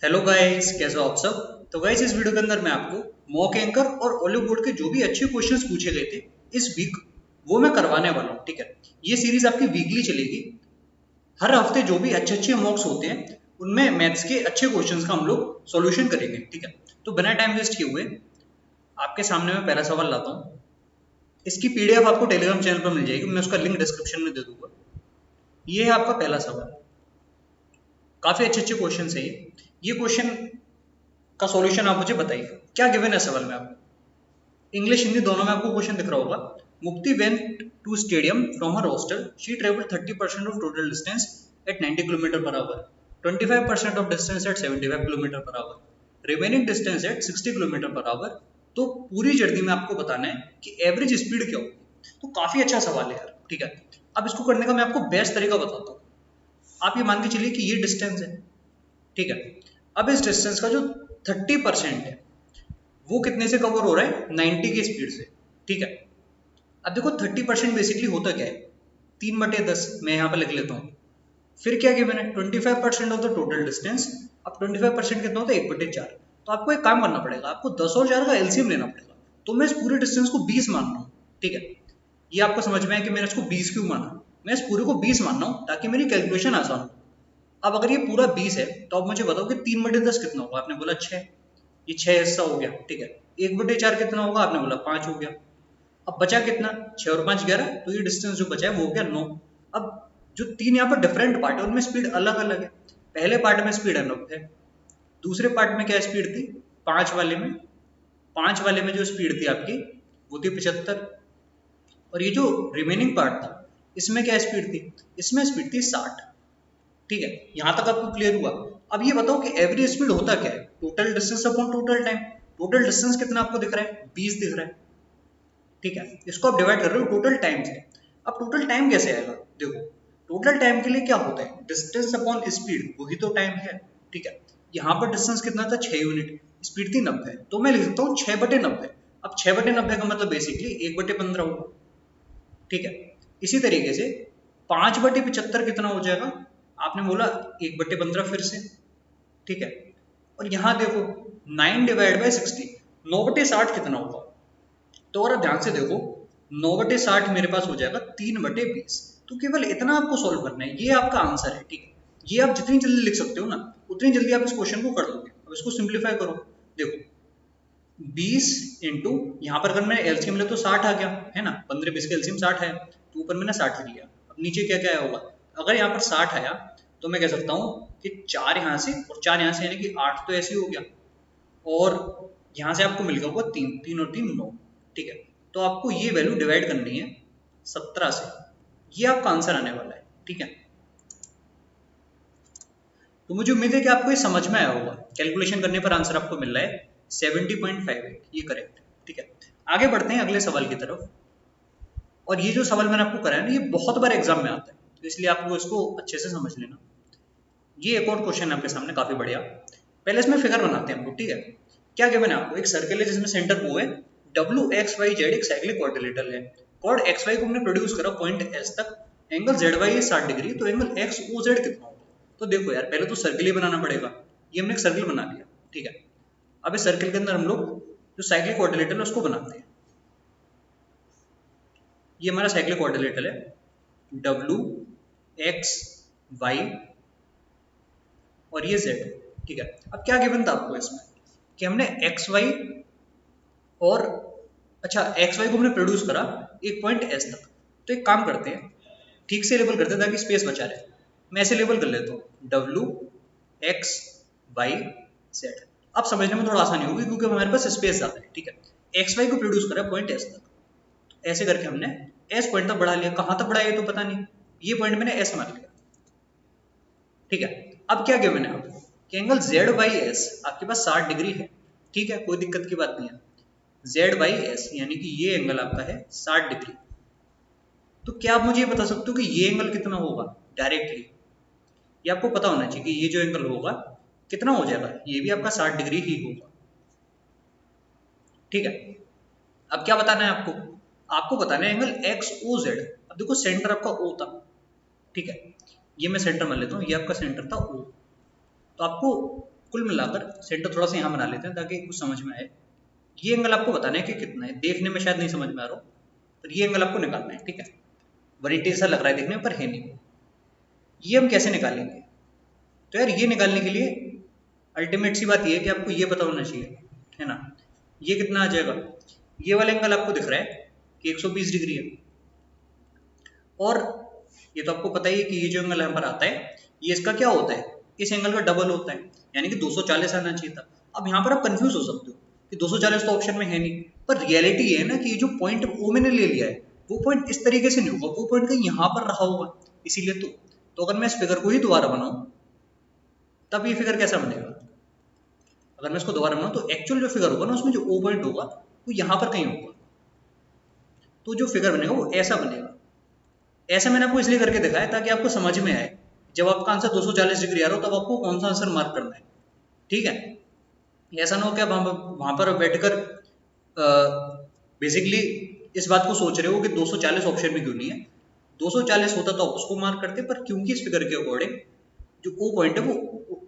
Hello guys, कैसे हो आप सब। तो गाइस, इस वीडियो के अंदर मैं आपको मॉक एंकर और ओलिव बोर्ड के जो भी अच्छे क्वेश्चंस पूछे गए थे इस वीक, वो मैं करवाने वाला हूँ। ठीक है, ये सीरीज आपकी वीकली चलेगी। हर हफ्ते जो भी अच्छे अच्छे मॉक्स होते हैं उनमें मैथ्स के अच्छे क्वेश्चंस का हम लोग सॉल्यूशन करेंगे। ठीक है, तो बिना टाइम वेस्ट किए हुए आपके सामने मैं पहला सवाल लाता हूँ। इसकी पीडीएफ आपको टेलीग्राम चैनल पर मिल जाएगी, मैं उसका लिंक डिस्क्रिप्शन में दे दूंगा। ये है आपका पहला सवाल। काफी अच्छे अच्छे क्वेश्चन है ये क्वेश्चन का सॉल्यूशन आप मुझे बताइए, क्या गिवन है सवाल में आपको। इंग्लिश हिंदी दोनों में आपको क्वेश्चन दिख रहा होगा। Mukti went to stadium from her hostel, she travelled 30% of total distance at 90 kilometre per hour, 25% of distance at 75 kilometre per hour, remaining distance at 60 kilometre per hour. तो पूरी जर्नी में आपको बताना है कि एवरेज स्पीड क्या होगी। तो काफी अच्छा सवाल है यार। ठीक है, अब इसको करने का मैं आपको बेस्ट तरीका बताता हूँ। आप ये मान के चलिए कि ये डिस्टेंस है। ठीक है, अब इस डिस्टेंस का जो 30% है वो कितने से कवर हो रहा है, 90 की स्पीड से। ठीक है, अब देखो 30% बेसिकली होता क्या है, 3/10 मैं यहाँ पे लिख लेता हूँ। फिर क्या किया मैंने, 25% ऑफ द टोटल डिस्टेंस। अब 25% कितना होता है, 1/4। तो आपको एक काम करना पड़ेगा, आपको 10 और 4 का एलसीएम लेना पड़ेगा। तो मैं इस पूरे डिस्टेंस को 20 मान रहा हूँ। ठीक है, ये आपको समझ में है कि मैंने इसको 20 क्यों माना। मैं इस पूरे को 20 मान रहा हूँ ताकि मेरी कैलकुलेशन आसान हो। अब अगर ये पूरा 20 है तो आप मुझे बताओ कि 3/10 कितना होगा। आपने बोला 6, ये 6 हिस्सा हो गया। ठीक है, 1/4 कितना होगा, आपने बोला 5 हो गया। अब बचा कितना, 6 और 5 11, तो ये डिस्टेंस जो बचा है वो हो गया 9। अब जो तीन यहाँ पर डिफरेंट पार्ट है उनमें स्पीड अलग अलग है। पहले पार्ट में स्पीड अनफ है, दूसरे पार्ट में क्या स्पीड थी, 5 वाले में, 5 वाले में जो स्पीड थी आपकी वो थी 75। और ये जो रिमेनिंग पार्ट था इसमें क्या स्पीड थी, इसमें स्पीड थी 60। ठीक है, यहां तक आपको क्लियर हुआ। अब ये बताओ कि एवरेज स्पीड होता क्या है, total distance upon total time. Total distance कितना आपको दिख रहा है, 20 दिख रहा है। ठीक है, इसको आप डिवाइड कर रहे हो टोटल टाइम से। अब टोटल टाइम कैसे आएगा, देखो टोटल टाइम के लिए क्या होता है, डिस्टेंस अपॉन स्पीड, वही तो टाइम है। ठीक है, यहाँ पर डिस्टेंस कितना था, 6 यूनिट, स्पीड थी 90, तो मैं लिख सकता हूँ 6/90। अब 6/90 का मतलब बेसिकली 1/15 होगा। ठीक है, इसी तरीके से 5/75 कितना हो जाएगा, आपने बोला 1/15 फिर से। ठीक है, और यहां देखो 9/60, 9/60 कितना होगा। तो अगर आप ध्यान से देखो 9/60 मेरे पास हो जाएगा 3/20। तो केवल इतना आपको सॉल्व करना है, ये आपका आंसर है। ठीक है, ये आप जितनी जल्दी लिख सकते हो ना उतनी जल्दी आप इस क्वेश्चन को कर दोगे। अब इसको सिंप्लीफाई करो, देखो 20 इंटू, यहाँ पर अगर मैं एलसीएम ले तो 60 आ गया है ना, 15 20 का एलसीएम 60 है, तो ऊपर मैंने 60 लिख लिया। अब नीचे क्या क्या होगा, अगर यहाँ पर 60 आया तो मैं कह सकता हूँ कि 4 यहाँ से और 4 यहाँ से, यानी कि 8 तो ऐसे ही हो गया। और यहाँ से आपको मिल गया होगा 3, 3 और 3 9। ठीक है, तो आपको ये वैल्यू डिवाइड करनी है 17 से, ये आपका आंसर आने वाला है। ठीक है, तो मुझे उम्मीद है कि आपको ये समझ में आया होगा। कैलकुलेशन करने पर आंसर आपको मिल रहा है 70.58, ये करेक्ट है। ठीक है, आगे बढ़ते हैं अगले सवाल की तरफ। और ये जो सवाल मैंने आपको कराया ना, ये बहुत बार एग्जाम में आता है, तो इसलिए आपको इसको अच्छे से समझ लेना। ये एक और क्वेश्चन है आपके सामने, काफी बढ़िया। पहले इसमें फिगर बनाते हैं हम लोग। ठीक है, क्या गिवन है आपको, एक सर्कल है जिसमें सेंटर O है, WXYZ एक साइक्लिक क्वाड्रिलेटरल है। कॉर्ड XY को हमने प्रोड्यूस करा पॉइंट S तक, एंगल ZY है 60 डिग्री, तो एंगल XOZ कितना होगा। तो देखो यार, पहले तो सर्कल ही बनाना पड़ेगा। ये हमने एक सर्कल बना लिया। ठीक है, अब इस सर्कल के अंदर हम लोग जो साइक्लिक क्वाड्रिलेटरल है उसको बनाते हैं। ये हमारा साइक्लिक क्वाड्रिलेटरल है, WXY और ये Z। ठीक है, अब क्या गिवन था आपको इसमें, कि हमने एक्स वाई और, अच्छा एक्स वाई को हमने प्रोड्यूस करा एक पॉइंट एस तक। तो एक काम करते हैं, ठीक से लेबल करते हैं ताकि स्पेस बचा रहे। मैं ऐसे लेबल कर लेता हूँ, WXYZ। अब समझने में थोड़ा आसानी होगी क्योंकि हमारे पास स्पेस ज़्यादा है। ठीक है, एक्स वाई को प्रोड्यूस करा पॉइंट एस तक, ऐसे करके हमने एस पॉइंट तक बढ़ा लिया। कहाँ तक बढ़ाया तो पता नहीं, ये पॉइंट मैंने एस मान लिया। ठीक है, अब क्या गिवन है आपको कि एंगल जेड बाई एस आपके पास 60 डिग्री है। ठीक है, कोई दिक्कत की बात नहीं है। जेड बाई एस यानी कि ये एंगल आपका है 60 डिग्री। तो क्या आप मुझे ये बता सकते हो कि ये एंगल कितना होगा डायरेक्टली, ये आपको पता होना चाहिए कि ये जो एंगल होगा कितना हो जाएगा, ये भी आपका 60 डिग्री ही होगा। ठीक है, अब क्या बताना है आपको, आपको बताना है एंगल एक्स ओ जेड। अब देखो सेंटर आपका ओ था। ठीक है, ये मैं सेंटर मान लेता हूँ, ये आपका सेंटर था ओ। तो आपको कुल मिलाकर सेंटर थोड़ा सा यहाँ बना लेते हैं ताकि कुछ समझ में आए। ये एंगल आपको बताना है कि कितना है, देखने में शायद नहीं समझ में आ रहा हो, पर ये एंगल आपको निकालना है, ठीक है। 180 ऐसा लग रहा है देखने पर, है नहीं। ये हम कैसे निकालेंगे? तो यार ये निकालने के लिए अल्टीमेट सी बात ये है कि आपको ये पता होना चाहिए, है ना। ये कितना आ जाएगा? ये वाला एंगल आपको दिख रहा है कि 120 डिग्री है, और ये तो आपको पता ही है कि ये जो एंगल यहाँ पर आता है ये इसका क्या होता है, इस एंगल का डबल होता है, यानी कि 240 आना चाहिए था। अब यहाँ पर आप कंफ्यूज हो सकते हो कि 240 तो ऑप्शन में है नहीं, पर रियलिटी ये है ना कि ये जो पॉइंट ओ मैंने ले लिया है वो पॉइंट इस तरीके से नहीं होगा, वो पॉइंट कहीं यहाँ पर रहा होगा, इसीलिए तो अगर मैं इस फिगर को ही दोबारा बनाऊं तब ये फिगर कैसा बनेगा? अगर मैं इसको दोबारा बनाऊं तो एक्चुअल जो फिगर होगा ना उसमें जो ओ पॉइंट होगा वो यहाँ पर कहीं होगा, तो जो फिगर बनेगा वो ऐसा बनेगा। ऐसा मैंने आपको इसलिए करके दिखाया ताकि आपको समझ में आए, जब आपका आंसर 240 डिग्री आ रहा हो तब आपको कौन सा आंसर मार्क करना है, ठीक है। ऐसा ना हो कि आप वहां पर बैठकर बेसिकली इस बात को सोच रहे हो कि 240 ऑप्शन में क्यों नहीं है। 240 होता तो आप उसको मार्क करते, पर क्योंकि इस फिगर के अकॉर्डिंग जो ओ पॉइंट है वो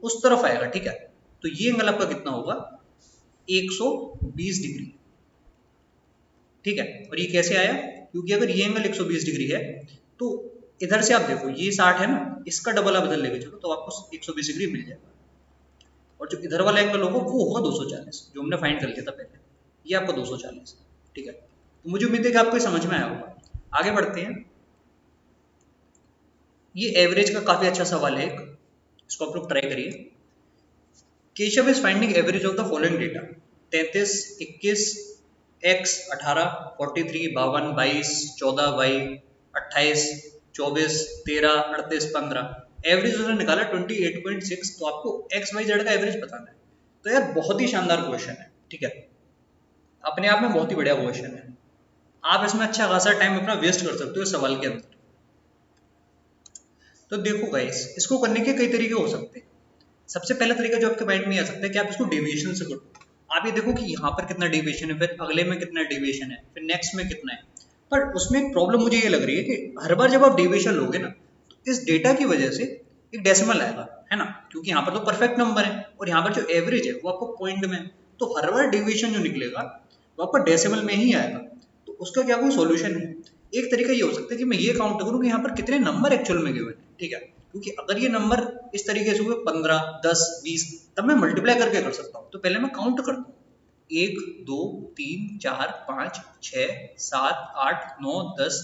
उस तरफ आएगा, ठीक है। तो ये एंगल आपका कितना होगा? 120 डिग्री, ठीक है। और ये कैसे आया? क्योंकि अगर ये एंगल 120 डिग्री है तो इधर से आप देखो ये 60 है ना, इसका डबल आप इधर लेके चलो तो आपको 120 डिग्री मिल जाएगा, और जो इधर वाला एंगल होगा वो होगा 240, जो हमने फाइंड कर लिया था पहले, ये आपका 240, ठीक है। तो मुझे उम्मीद है कि आपको समझ में आया होगा। आगे बढ़ते हैं। ये एवरेज का काफी अच्छा सवाल है एक, इसको आप लोग ट्राई करिए। Keshav is finding average of the following data: 33, 21, x 18, 43, 52, 22, 14, y 28, 24, 13, 38, 15। Average उसने निकाला 28.6, तो आपको एक्स वाई जेड का एवरेज बताना है। तो यार बहुत ही शानदार क्वेश्चन है, ठीक है, अपने आप में बहुत ही बढ़िया क्वेश्चन है। आप इसमें अच्छा खासा टाइम अपना वेस्ट कर सकते हो इस सवाल के अंदर। तो देखो गाइस, इसको करने के कई तरीके हो सकते हैं। सबसे पहला तरीका जो आपके माइंड में आ सकता है कि आप इसको डेविएशन से करो। आप ये देखो कि यहाँ पर कितना डेविएशन है, फिर अगले में कितना डेविएशन है, फिर नेक्स्ट में कितना है। पर उसमें एक प्रॉब्लम मुझे ये लग रही है कि हर बार जब आप डेविएशन लोगे ना तो इस डेटा की वजह से एक डेसिमल आएगा, है ना, क्योंकि यहाँ पर तो परफेक्ट नंबर है और यहाँ पर जो एवरेज है वो आपको पॉइंट में है, तो हर बार डेविएशन जो निकलेगा वो आपका डेसिमल में ही आएगा। तो उसका क्या कोई सॉल्यूशन है? एक तरीका ये हो सकता है कि मैं ये काउंट करूँ कि यहाँ पर कितने नंबर एक्चुअल में गिवन है, ठीक है, क्योंकि अगर ये नंबर इस तरीके से हुए 15, 10, 20, तब मैं मल्टीप्लाई करके कर सकता हूँ। तो पहले मैं काउंट करता हूँ, 1, 2, 3, 4, 5, 6, 7, 8, 9, 10,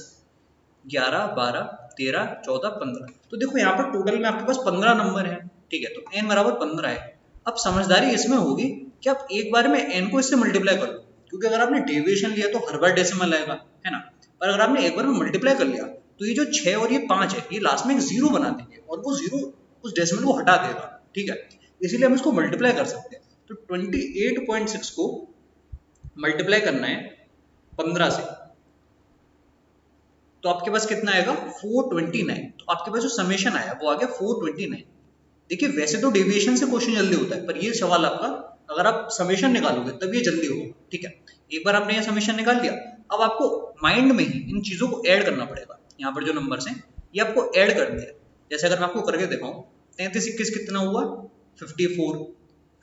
11, 12, 13, 14, 15। तो देखो यहाँ पर टोटल में आपके पास 15 नंबर है, ठीक है, तो n बराबर 15 है। अब समझदारी इसमें होगी कि आप एक बार में n को इससे मल्टीप्लाई कर लो, क्योंकि अगर आपने डेविएशन लिया तो हर बार डेसिमल आएगा, है ना। पर अगर आपने एक बार में मल्टीप्लाई कर लिया तो ये जो 6 और ये 5 है ये लास्ट में एक जीरो बना देंगे और वो जीरो उस डेसिमल को हटा देगा, ठीक है। इसीलिए हम इसको मल्टीप्लाई कर सकते हैं। तो 28.6 को मल्टीप्लाई करना है 15 से, तो आपके पास कितना आएगा? 429। तो आपके पास जो समेशन आया वो आ गया 429। देखिए वैसे तो डेविएशन से क्वेश्चन जल्दी होता है, पर ये सवाल आपका अगर आप समेशन निकालोगे तब ये जल्दी होगा, ठीक है। एक बार आपने ये समेशन निकाल लिया, अब आपको माइंड में ही इन चीजों को ऐड करना पड़ेगा। यहाँ पर जो नंबर्स हैं ये आपको ऐड करने हैं। जैसे अगर मैं आपको करके दिखाऊं, 33, 21 कितना हुआ? 54।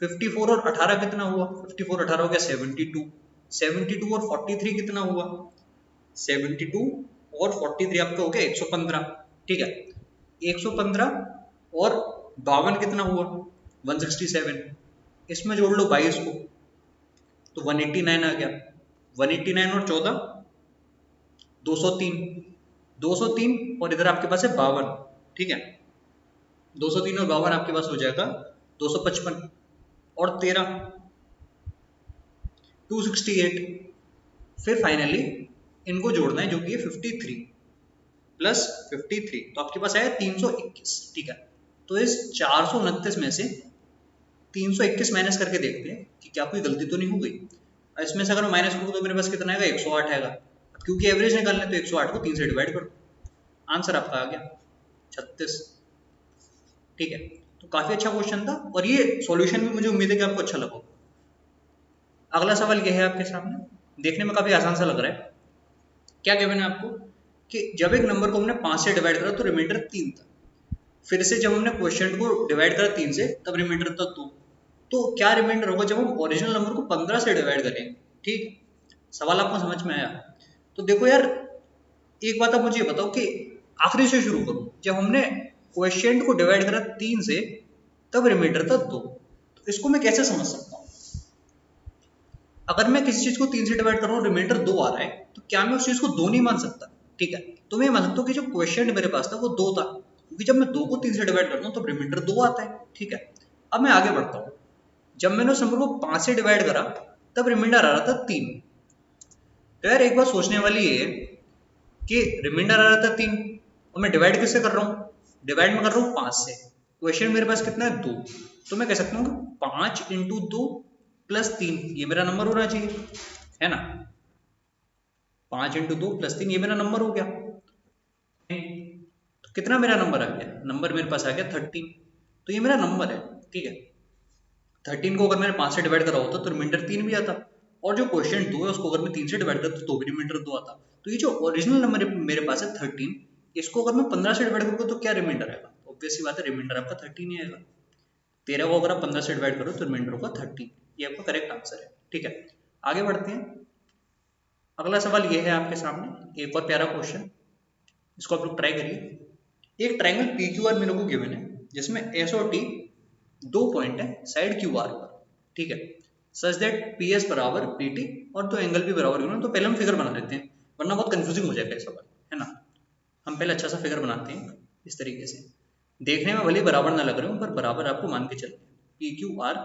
54 और 18 कितना हुआ? 54, 18 हो गया 72। 72 और 43 कितना हुआ? 72 और 43 आपका हो गया 115, ठीक है। 115 और 52 कितना हुआ? 167। इसमें जोड़ लो 22 को तो 189 आ गया। 189 और 14 203। 203 और इधर आपके पास है 52, ठीक है। 203 और 52 आपके पास हो जाएगा 255 और 13 268। फिर फाइनली इनको जोड़ना है जो कि 53 प्लस 53, तो आपके पास आया 321, ठीक है। तो इस 429 में से 321 माइनस करके देखते हैं कि क्या कोई गलती तो नहीं हो गई। इसमें से अगर मैं माइनस करूँ तो मेरे पास कितना आएगा? 108 आएगा। क्योंकि एवरेज निकालना है तो 108 को 3 से डिवाइड करो, आंसर आपका आ गया 36, ठीक है। तो काफी अच्छा क्वेश्चन था और ये सॉल्यूशन भी मुझे उम्मीद है कि आपको अच्छा लगा। अगला सवाल यह है आपके सामने, देखने में काफी आसान सा लग रहा है। क्या गिवन है आपको कि जब एक नंबर को हमने 5 से डिवाइड करा तो रिमाइंडर 3 था, फिर से जब हमने क्वेश्चन को डिवाइड करा 3 से तब रिमाइंडर था 2, तो क्या रिमाइंडर होगा जब हम ओरिजिनल नंबर को 15 से डिवाइड करेंगे। ठीक, सवाल आपको समझ में आया? तो देखो यार, एक बात आप मुझे बताओ कि आखिरी से शुरू करूं, जब हमने क्वेश्चन को डिवाइड करा 3 से तब रिमाइंडर था 2, तो इसको मैं कैसे समझ सकता हूँ? अगर मैं किसी चीज को 3 से डिवाइड कर रहा हूँ, रिमाइंडर 2 आ रहा है, तो क्या मैं उस चीज को 2 नहीं मान सकता? ठीक है, तो मैं मान सकता हूँ कि जो क्वेश्चन मेरे पास था वो 2 था, क्योंकि जब मैं 2 को 3 से डिवाइड करता हूँ तो रिमाइंडर 2 आता है। ठीक है, अब मैं आगे बढ़ता हूँ। जब मैंने उस नंबर को 5 से डिवाइड करा तब रिमाइंडर आ रहा था 3। तो यार एक बात सोचने वाली है कि रिमाइंडर आ रहा था 3 और मैं डिवाइड किससे कर रहा हूँ? डिवाइड में कर रहा हूँ 5 से। क्वेश्चन मेरे पास कितना है? 2। तो मैं कह सकता हूँ कि 5 इंटू 2 प्लस 3 ये मेरा नंबर होना चाहिए, है ना? 5 इंटू 2 प्लस 3 ये मेरा नंबर हो गया। तो कितना मेरा नंबर आ गया? नंबर मेरे पास आ गया 13। तो ये मेरा नंबर है। ठीक है, 13 को अगर मैंने 5 से डिवाइड करा होता तो रिमाइंडर 3 भी आता, और जो क्वेश्चन 2 है उसको अगर मैं 3 से डिवाइड करता तो भी रिमाइंडर 2 आता। तो ये जो ओरिजिनल नंबर मेरे पास है 13, इसको अगर मैं 15 से डिवाइड करूँगा तो क्या रिमाइंडर आएगा? ऑब्वियस सी बात है, रिमाइंडर आपका 13 ही आएगा। 13 को अगर आप 15 से डिवाइड करो तो रिमाइंडर होगा 13। ये आपका करेक्ट आंसर है। ठीक है, आगे बढ़ते हैं। अगला सवाल ये है आपके सामने, एक और प्यारा क्वेश्चन, इसको आप लोग ट्राई करिए। एक ट्रायंगल पी क्यू आर मेरे को गिवन है, जिसमें एस और टी 2 पॉइंट है साइड क्यू आर पर। ठीक है, सच दैट पी एस बराबर पी टी और 2 एंगल भी बराबर गिवन है। तो पहले हम फिगर बना लेते हैं, वरना बहुत कंफ्यूजिंग हो जाएगा ये सवाल, है ना? हम पहले अच्छा सा फिगर बनाते हैं इस तरीके से। देखने में भले बराबर ना लग रहे हो, पर बराबर आपको मान के चलते हैं। पी क्यू आर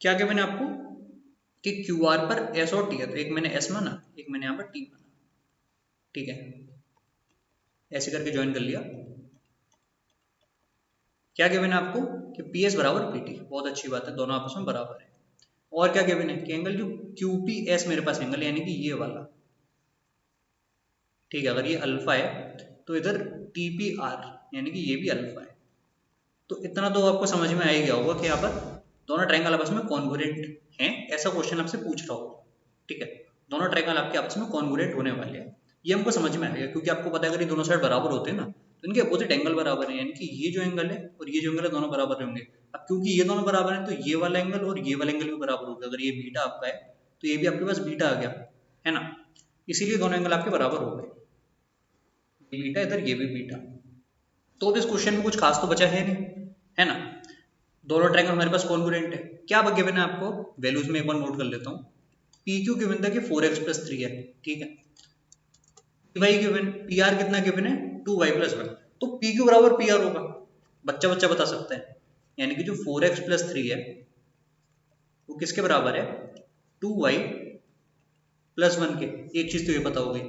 क्या गिवन है आपको कि क्यू आर पर एस और टी है, तो एक मैंने एस माना, एक मैंने यहाँ पर टी माना। ठीक है, ऐसे करके ज्वाइन कर लिया। क्या गिवन है आपको कि पी एस बराबर पी टी, बहुत अच्छी बात है, दोनों आपस में बराबर है। और क्या गिवन है कि एंगल जो क्यू पी एस मेरे पास एंगल है, यानी कि ये वाला। ठीक है, अगर ये अल्फा है तो इधर टी पी आर यानी कि ये भी अल्फा है। तो इतना तो आपको समझ में आ ही गया होगा कि यहाँ पर दोनों ट्रायंगल आपस में कॉन्ग्रुएंट हैं, ऐसा क्वेश्चन आपसे पूछ रहा होगा। ठीक है, दोनों ट्रायंगल आपके आपस में कॉन्ग्रुएंट होने वाले हैं, ये हमको समझ में आएगा, क्योंकि आपको पता है अगर ये दोनों साइड बराबर होते हैं ना, तो इनके अपोजिट एंगल बराबर है, यानी कि ये जो एंगल है और ये जो एंगल है दोनों बराबर होंगे। अब क्योंकि ये दोनों बराबर हैं तो ये वाला एंगल और ये वाला एंगल भी बराबर होगा। अगर ये बीटा आपका है तो ये भी आपके पास बीटा आ गया, है ना? इसीलिए दोनों एंगल आपके बराबर हो गए, ये बीटा इधर ये भी बीटा। तो अब इस क्वेश्चन में कुछ खास तो बचा है नहीं, है ना? दोनों ट्रायंगल हमारे पास कॉन्ग्रुएंट है। क्या गिवन है आपको? वैल्यूज में एक बार नोट कर लेता हूँ। पी क्यू गिवन था कि 4x+3 है। ठीक है, p y given, p r कितना गिवन है? 2y+1। तो पी क्यू बराबर पी आर होगा, बच्चा बच्चा बता सकता है। यानी कि जो 4x+3 है वो किसके बराबर है? 2y+1 के। एक चीज तो ये पता होगी,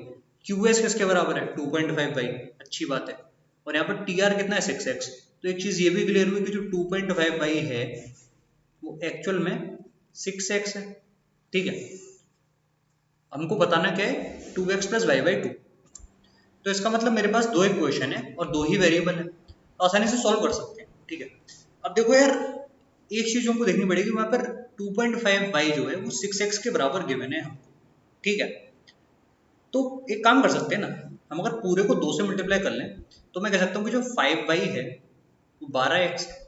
क्यू एस किसके बराबर है? 2.5y। अच्छी बात है। और यहाँ पर टी आर कितना है? 6x। तो एक चीज ये भी क्लियर हुई कि जो 2.5y है वो एक्चुअल में 6x है। ठीक है, हमको बताना क्या है? 2x+y/2। तो इसका मतलब मेरे पास दो इक्वेशन है और दो ही वेरिएबल है, तो आसानी से सॉल्व कर सकते हैं। ठीक है, अब देखो यार, एक चीज हमको देखनी पड़ेगी, वहां पर 2.5y जो है वो 6x के बराबर गिवन है हमको। ठीक है, तो एक काम कर सकते हैं ना, हम अगर पूरे को 2 से मल्टीप्लाई कर लें तो मैं कह सकता हूँ कि जो 5y है वो 12x है,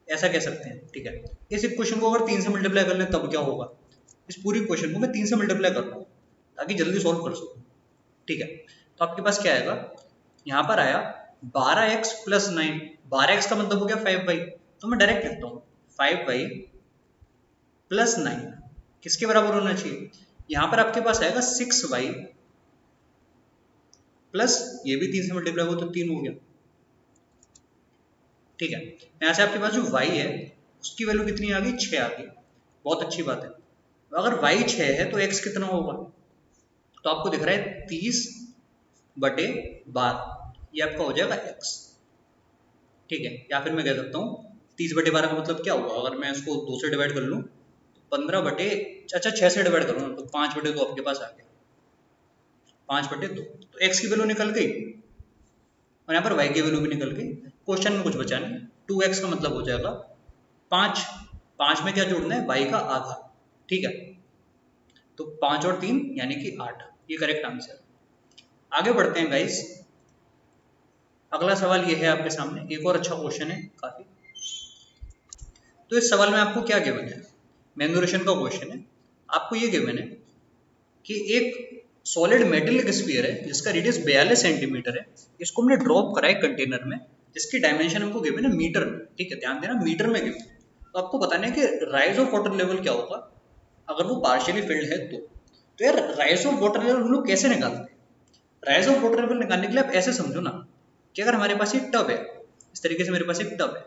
ऐसा कह सकते हैं। ठीक है, इस इक्वेशन को अगर 3 से मल्टीप्लाई कर लें तब क्या होगा? इस पूरी इक्वेशन को मैं 3 से मल्टीप्लाई कर रहा हूँ ताकि जल्दी सॉल्व कर सकूँ। ठीक है, तो आपके पास क्या आएगा? यहाँ पर आया 12x+9। 12x का मतलब हो गया 5y, तो मैं डायरेक्ट लिखता हूँ 5y+9 किसके बराबर होना चाहिए? यहाँ पर आपके पास आएगा 6y प्लस ये भी 3 से मल्टीप्लाई हो तो 3 हो गया। ठीक है, यहाँ से आपके पास जो y है उसकी वैल्यू कितनी आ गई? 6 आ गई। बहुत अच्छी बात है। तो अगर y 6 है तो x कितना होगा? तो आपको दिख रहा है 30/12, ये आपका हो जाएगा x। ठीक है, या फिर मैं कह सकता हूँ 30/12 का मतलब क्या होगा? अगर मैं इसको 2 से डिवाइड कर लूँ तो 6 से डिवाइड करूँ तो 5/2 आपके पास आ गया, 5/2। तो x की वैल्यू निकल गई और यहाँ पर y की वैल्यू भी निकल गई। क्वेश्चन में कुछ बचा नहीं। 2x का मतलब हो जाएगा 5। 5 में क्या जोड़ना है? y का आधा। ठीक है, तो 5 और 3 यानी कि 8, ये करेक्ट आंसर। आगे बढ़ते हैं गाइस। अगला सवाल ये है आपके सामने, एक और अच्छा क्वेश्चन है काफी। तो इस सवाल में आपको क्या गिवन है, मेंसुरेशन का क्वेश्चन है, आपको ये गिवन है कि एक सॉलिड मेटेलिक स्फीयर है जिसका रेडियस 42 सेंटीमीटर है, इसको हमने ड्रॉप करा है कंटेनर में, जिसकी डायमेंशन हमको गिवन है मीटर में, ठीक है, ध्यान देना मीटर में गिवन है। तो आपको बताना है कि राइज ऑफ वाटर लेवल क्या होगा अगर वो पार्शियली फिल्ड है तो यार राइज ऑफ वाटर लेवल हम लोग कैसे निकालते हैं? राइज ऑफ वाटर लेवल निकालने के लिए आप ऐसे समझो ना कि अगर हमारे पास एक टब है, इस तरीके से मेरे पास एक टब है,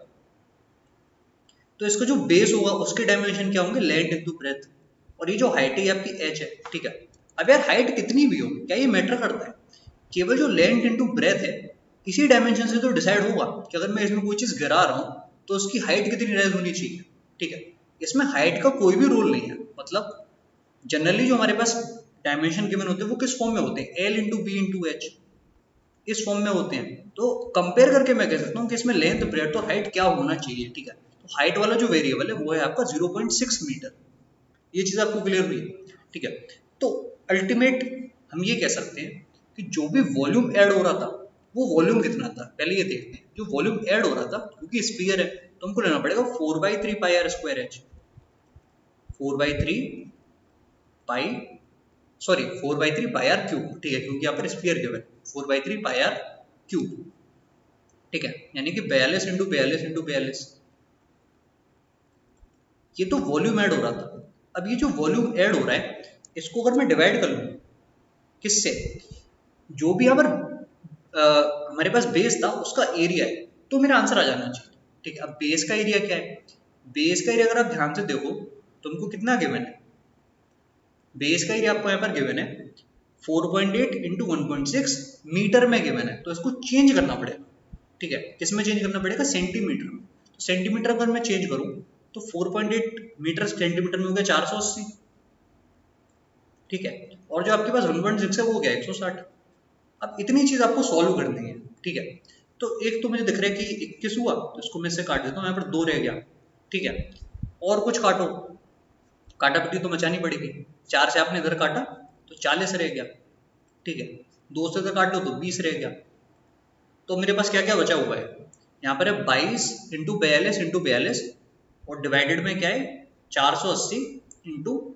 तो इसका जो बेस होगा उसके डायमेंशन क्या होंगे, लेंथ इंटू ब्रेथ, और ये जो हाइट है ये आपकी एच है, ठीक है। अब यार हाइट कितनी भी हो क्या ये मैटर करता है? केवल जो लेंथ इंटू ब्रेथ है इसी डायमेंशन से तो डिसाइड होगा कि अगर मैं इसमें कोई चीज गिरा रहा हूँ तो उसकी हाइट कितनी राइज होनी चाहिए, ठीक है। इसमें हाइट का कोई भी रूल नहीं है, मतलब जनरली जो हमारे पास डायमेंशन गिवन होते हैं वो किस फॉर्म में होते हैं, l into b into h, इस फॉर्म में होते हैं। तो कंपेयर करके मैं कह सकता हूँ कि इसमें लेंथ ब्रेथ और हाइट क्या होना चाहिए, ठीक है। तो हाइट वाला जो वेरिएबल है वो है आपका 0.6 मीटर, ये चीज आपको क्लियर हुई, ठीक है। तो अल्टीमेट हम ये कह सकते हैं कि जो भी वॉल्यूम ऐड हो रहा था वो वॉल्यूम कितना था, पहले ये देखते हैं। जो वॉल्यूम ऐड हो रहा था क्योंकि स्फीयर है तो हमको लेना पड़ेगा 4/3 pi R square H, 4/3 pi, sorry 4/3 pi R cube, ठीक है, क्योंकि यहाँ पर स्फीयर गिवन है 4/3 पाई आर क्यूब, ठीक है, यानी कि 42 इंटू 42 इंटू 42, ये तो वॉल्यूम ऐड हो रहा था। अब ये जो वॉल्यूम ऐड हो रहा है इसको अगर मैं डिवाइड कर लूँ किससे, जो भी यहाँ पर हमारे पास बेस था उसका एरिया है, तो मेरा आंसर आ जाना चाहिए, ठीक है। अब बेस का एरिया क्या है, बेस का एरिया अगर आप ध्यान से देखो तो हमको कितना गिवन है, बेस का एरिया आपको यहाँ पर गिवन है 4.8 इंटू 1.6 मीटर में गिवन है, तो इसको चेंज करना पड़ेगा, ठीक है। किस में चेंज करना पड़ेगा, सेंटीमीटर में। तो सेंटीमीटर अगर मैं चेंज करूँ तो 4.8 मीटर सेंटीमीटर में हो गया 480, ठीक है, और जो आपके पास 1.6 है वो हो गया 160। अब इतनी चीज आपको सॉल्व करनी है, ठीक है। तो एक तो मुझे दिख रहा है कि 21 हुआ तो इसको मैं इससे काट देता हूँ, यहाँ पर 2 रह गया, ठीक है। और कुछ काटो, काटापीटी तो मचानी पड़ेगी, 4 से आपने इधर काटा तो 40 रह गया, ठीक है, 2 से इधर काट लो तो 20 रह गया। तो मेरे पास क्या क्या बचा हुआ है, यहाँ पर है 22 इंटू 42 इंटू 42 और डिवाइडेड में क्या है 480 इंटू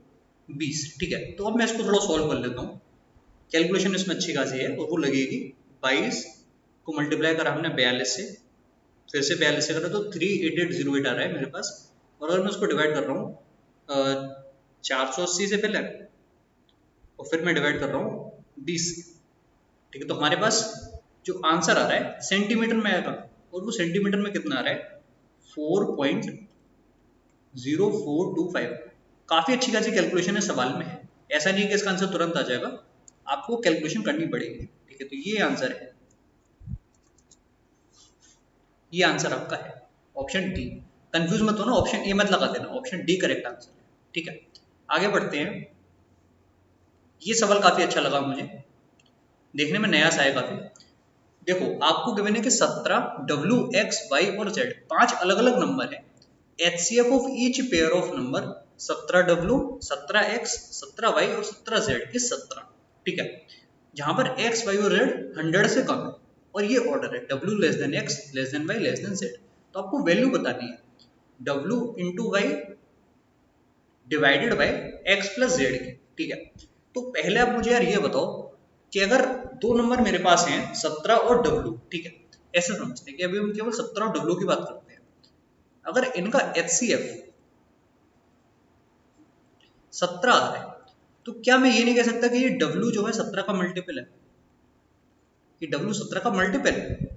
20, ठीक है। तो अब मैं इसको थोड़ा सॉल्व कर लेता हूँ, कैलकुलेशन इसमें अच्छी खासी है और वो लगेगी 22 को मल्टीप्लाई करा हमने 42 से, फिर से 42 से करा तो 38808 आ रहा है मेरे पास, और अगर मैं उसको डिवाइड कर रहा हूँ 480 से पहले और फिर मैं डिवाइड कर रहा हूँ 20, ठीक है। तो हमारे पास जो आंसर आ रहा है सेंटीमीटर में आएगा, और वो सेंटीमीटर में कितना आ रहा है 4.0425। काफी अच्छी खासी कैलकुलेशन है सवाल में है, ऐसा नहीं है कि इसका आंसर तुरंत आ जाएगा, आपको कैलकुलेशन करनी पड़ेगी, ठीक है। तो ये आंसर है, ये आंसर आपका है ऑप्शन डी। कंफ्यूज मत हो ना, ऑप्शन ए मत लगा देना, ऑप्शन डी करेक्ट आंसर है, ठीक है। आगे बढ़ते हैं, ये सवाल काफी अच्छा लगा मुझे, देखने में नया सा है काफी। देखो आपको गिवन है कि 17 W X Y और Z 5 अलग अलग नंबर है, HCF of each pair of number 17W 17X 17Y और 17Z इज 17, ठीक है, जहां पर X Y और Z 100 से कम है और ये ऑर्डर है W less than X less than Y less than Z। तो आपको वैल्यू बतानी है W into y divided by X plus Z की, ठीक है। तो पहले आप मुझे यार ये बताओ कि अगर दो नंबर मेरे पास हैं 17 और W, ठीक है, ऐसे समझते हैं कि अभी हम केवल 17 और W की बात करते हैं, अगर इनका HCF 17 आ रहा है तो क्या मैं ये नहीं कह सकता कि ये W जो है 17 का मल्टीपल है, कि W 17 का मल्टीपल है?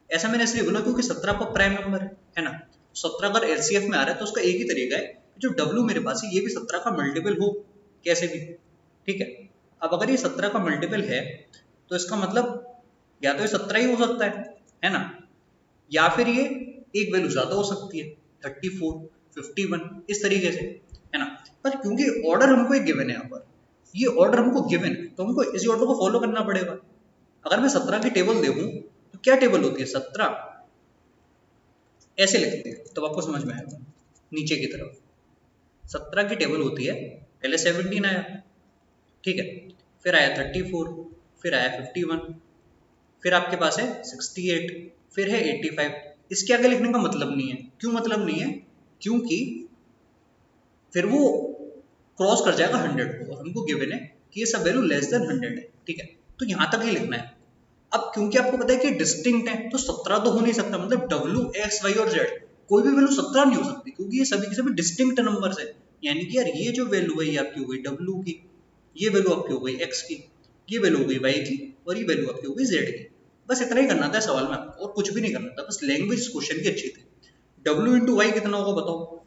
ऐसा मैंने इसलिए बोला क्योंकि 17 आपका प्राइम नंबर है ना, 17 अगर LCF में आ रहा है तो उसका एक ही तरीका है, जो W मेरे पास है ये भी 17 का मल्टीपल हो कैसे भी, ठीक है। अब अगर ये 17 का मल्टीपल है तो इसका मतलब या तो ये 17 ही हो सकता है ना, या फिर ये एक वैल्यू ज्यादा हो सकती है 34 51 इस तरीके से, है ना। पर क्योंकि ऑर्डर हमको एक गिवन है, यहाँ पर ये ऑर्डर हमको गिवन है तो हमको इसी ऑर्डर को फॉलो करना पड़ेगा। अगर मैं 17 की टेबल देखूं तो क्या टेबल होती है, 17 ऐसे लिखते हैं तो आपको समझ में आएगा, नीचे की तरफ 17 की टेबल होती है, पहले 17 आया, ठीक है, फिर आया 34, फिर आया 51, फिर आपके पास है 68, फिर है 85। इसके आगे लिखने का मतलब नहीं है, क्यों मतलब नहीं है, क्योंकि फिर वो क्रॉस कर जाएगा 100 को, और हमको गिवन है कि ये सब वैल्यू लेस देन 100 है, ठीक है। तो यहाँ तक ही लिखना है। अब क्योंकि आपको पता है कि डिस्टिंक्ट है तो 17 तो हो नहीं सकता, मतलब W X Y और Z कोई भी वैल्यू 17 नहीं हो सकती, क्योंकि ये सभी के सभी डिस्टिंक्ट नंबर्स है। यानी कि यार ये जो वैल्यू है ये आपकी हो गई W की, ये वैल्यू आपकी हो गई X की, ये वैल्यू हो गई Y की, और ये वैल्यू आपकी हो गई Z की। बस इतना ही करना था सवाल में आपको, और कुछ भी नहीं करना था, बस लैंग्वेज क्वेश्चन की अच्छी थी। W इंटू वाई कितना होगा बताओ?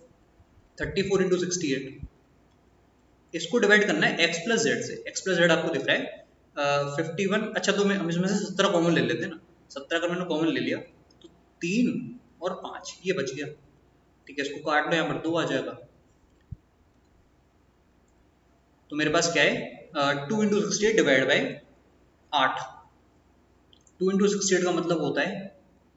34 इंटू 68। इसको डिवाइड करना है x प्लस जेड से। x प्लस जेड आपको दिख रहा है 51। अच्छा तो हम इसमें से 17 कॉमन ले लेते हैं ना। 17 का मैंने कॉमन ले लिया तो 3 और 5 ये बच गया, ठीक है। इसको काट लो, यहाँ पर 2 आ जाएगा। तो मेरे पास क्या है 2 इंटू 68 डिवाइड बाई 8। 2 इंटू 68 का मतलब होता है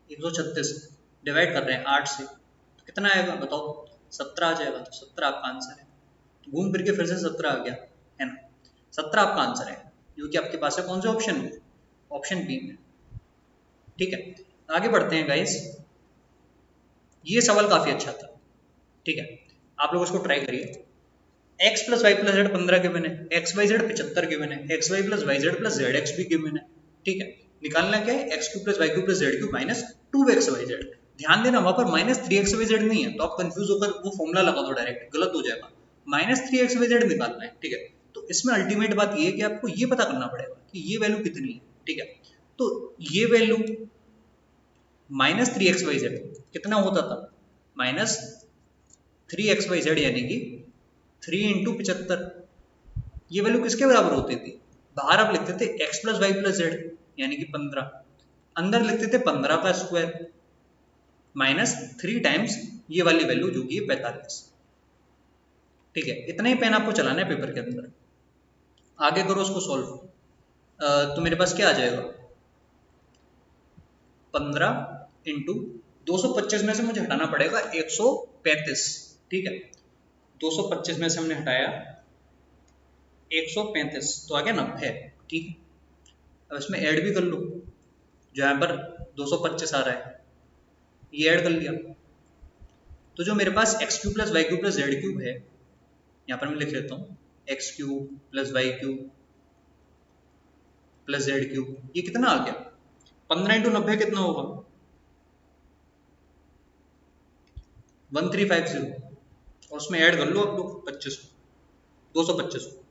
136, डिवाइड कर रहे हैं 8 से, तो कितना आएगा बताओ? 17 आ जाएगा। तो 17 आपका आंसर है। घूम फिर के फिर से 17 आ गया, है ना। 17 आपका आंसर है, जो कि आपके पास है कौन से ऑप्शन में? ऑप्शन बी में, ठीक है। आगे बढ़ते हैं गाइस। ये सवाल काफी अच्छा था, ठीक है। आप लोग इसको ट्राई करिए। x plus y plus z 15 given है, एक्स वाई जेड 75 गिवन है, x y plus y z plus z x भी गिवन है, ठीक है। निकालना क्या है? X cube plus y cube plus z cube minus 2xyz। ध्यान देना वहां पर माइनस 3xyz नहीं है, तो आप कंफ्यूज होकर वो फॉर्मूला लगा दो डायरेक्ट, गलत हो जाएगा। माइनस 3xyz निकालना है, ठीक है। तो इसमें अल्टीमेट बात ये है कि आपको ये पता करना पड़ेगा कि ये वैल्यू कितनी है, ठीक है। तो ये वैल्यू माइनस 3xyz कितना होता था? माइनस 3xyz, यानी कि 3 इंटू 75। ये वैल्यू किसके बराबर होती थी? बाहर आप लिखते थे x plus y plus z, यानी कि 15, अंदर लिखते थे 15 का स्क्वायर माइनस 3 टाइम्स ये वाली वैल्यू जो कि 45, ठीक है। इतना ही पेन आपको चलाना है पेपर के अंदर। आगे करो उसको सॉल्व। तो मेरे पास क्या आ जाएगा? 15 इंटू 225 में से मुझे हटाना पड़ेगा 135, ठीक है। 225 में से हमने हटाया 135, तो आ गया 90, ठीक है। अब इसमें ऐड भी कर लो, जो यहाँ पर 225 आ रहा है ये ऐड कर लिया। तो जो मेरे पास X cube plus Y cube plus Z cube है, यहाँ पर मैं लिख लेता हूँ X cube plus Y cube plus Z cube, ये कितना आ गया? 15 इंटू 90 कितना होगा? 1350, और उसमें ऐड कर लो आप लोग 25 225 को,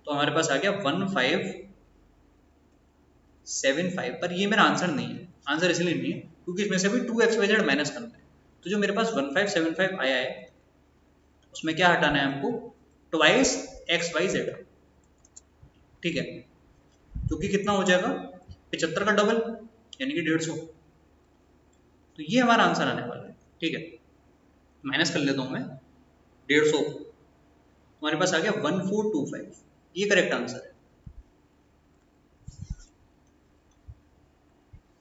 तो हमारे पास आ गया 1575। पर ये मेरा आंसर नहीं है। आंसर इसलिए नहीं है क्योंकि इसमें से भी 2xyz माइनस करना है। तो जो मेरे पास 1575 आया है उसमें क्या हटाना है हमको? ट्वाइस xyz, ठीक है। क्योंकि कितना हो जाएगा? 75 का डबल, यानी कि 150। तो ये हमारा आंसर आने वाला है, ठीक है। माइनस कर लेता हूं मैं 150, हमारे पास आ गया 1425, ये करेक्ट आंसर है,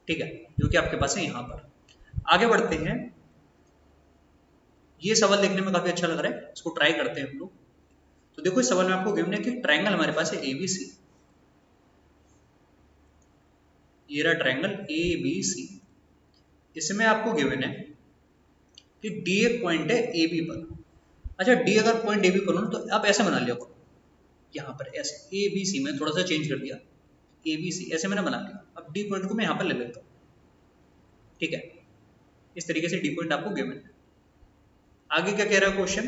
ठीक है, जो कि आपके पास है यहाँ पर। आगे बढ़ते हैं। ये सवाल देखने में काफी अच्छा लग रहा है, इसको ट्राई करते हैं हम लोग। तो देखो इस सवाल में आपको गिवन है कि ट्रायंगल हमारे पास है एबीसी, ये रहा ट्रायंगल एबीसी। इसमें आपको गिवन है कि डी एक पॉइंट है ए बी पर। अच्छा डी अगर पॉइंट ए बी पर हो तो आप ऐसे बना लिया करो, यहाँ पर ऐसे ए बी सी में थोड़ा सा चेंज कर दिया, ए बी सी ऐसे मैंने बना लिया। अब डी पॉइंट को मैं यहाँ पर ले लेता हूँ, ठीक है। इस तरीके से डी पॉइंट आपको गिवन है। आगे क्या कह रहा है क्वेश्चन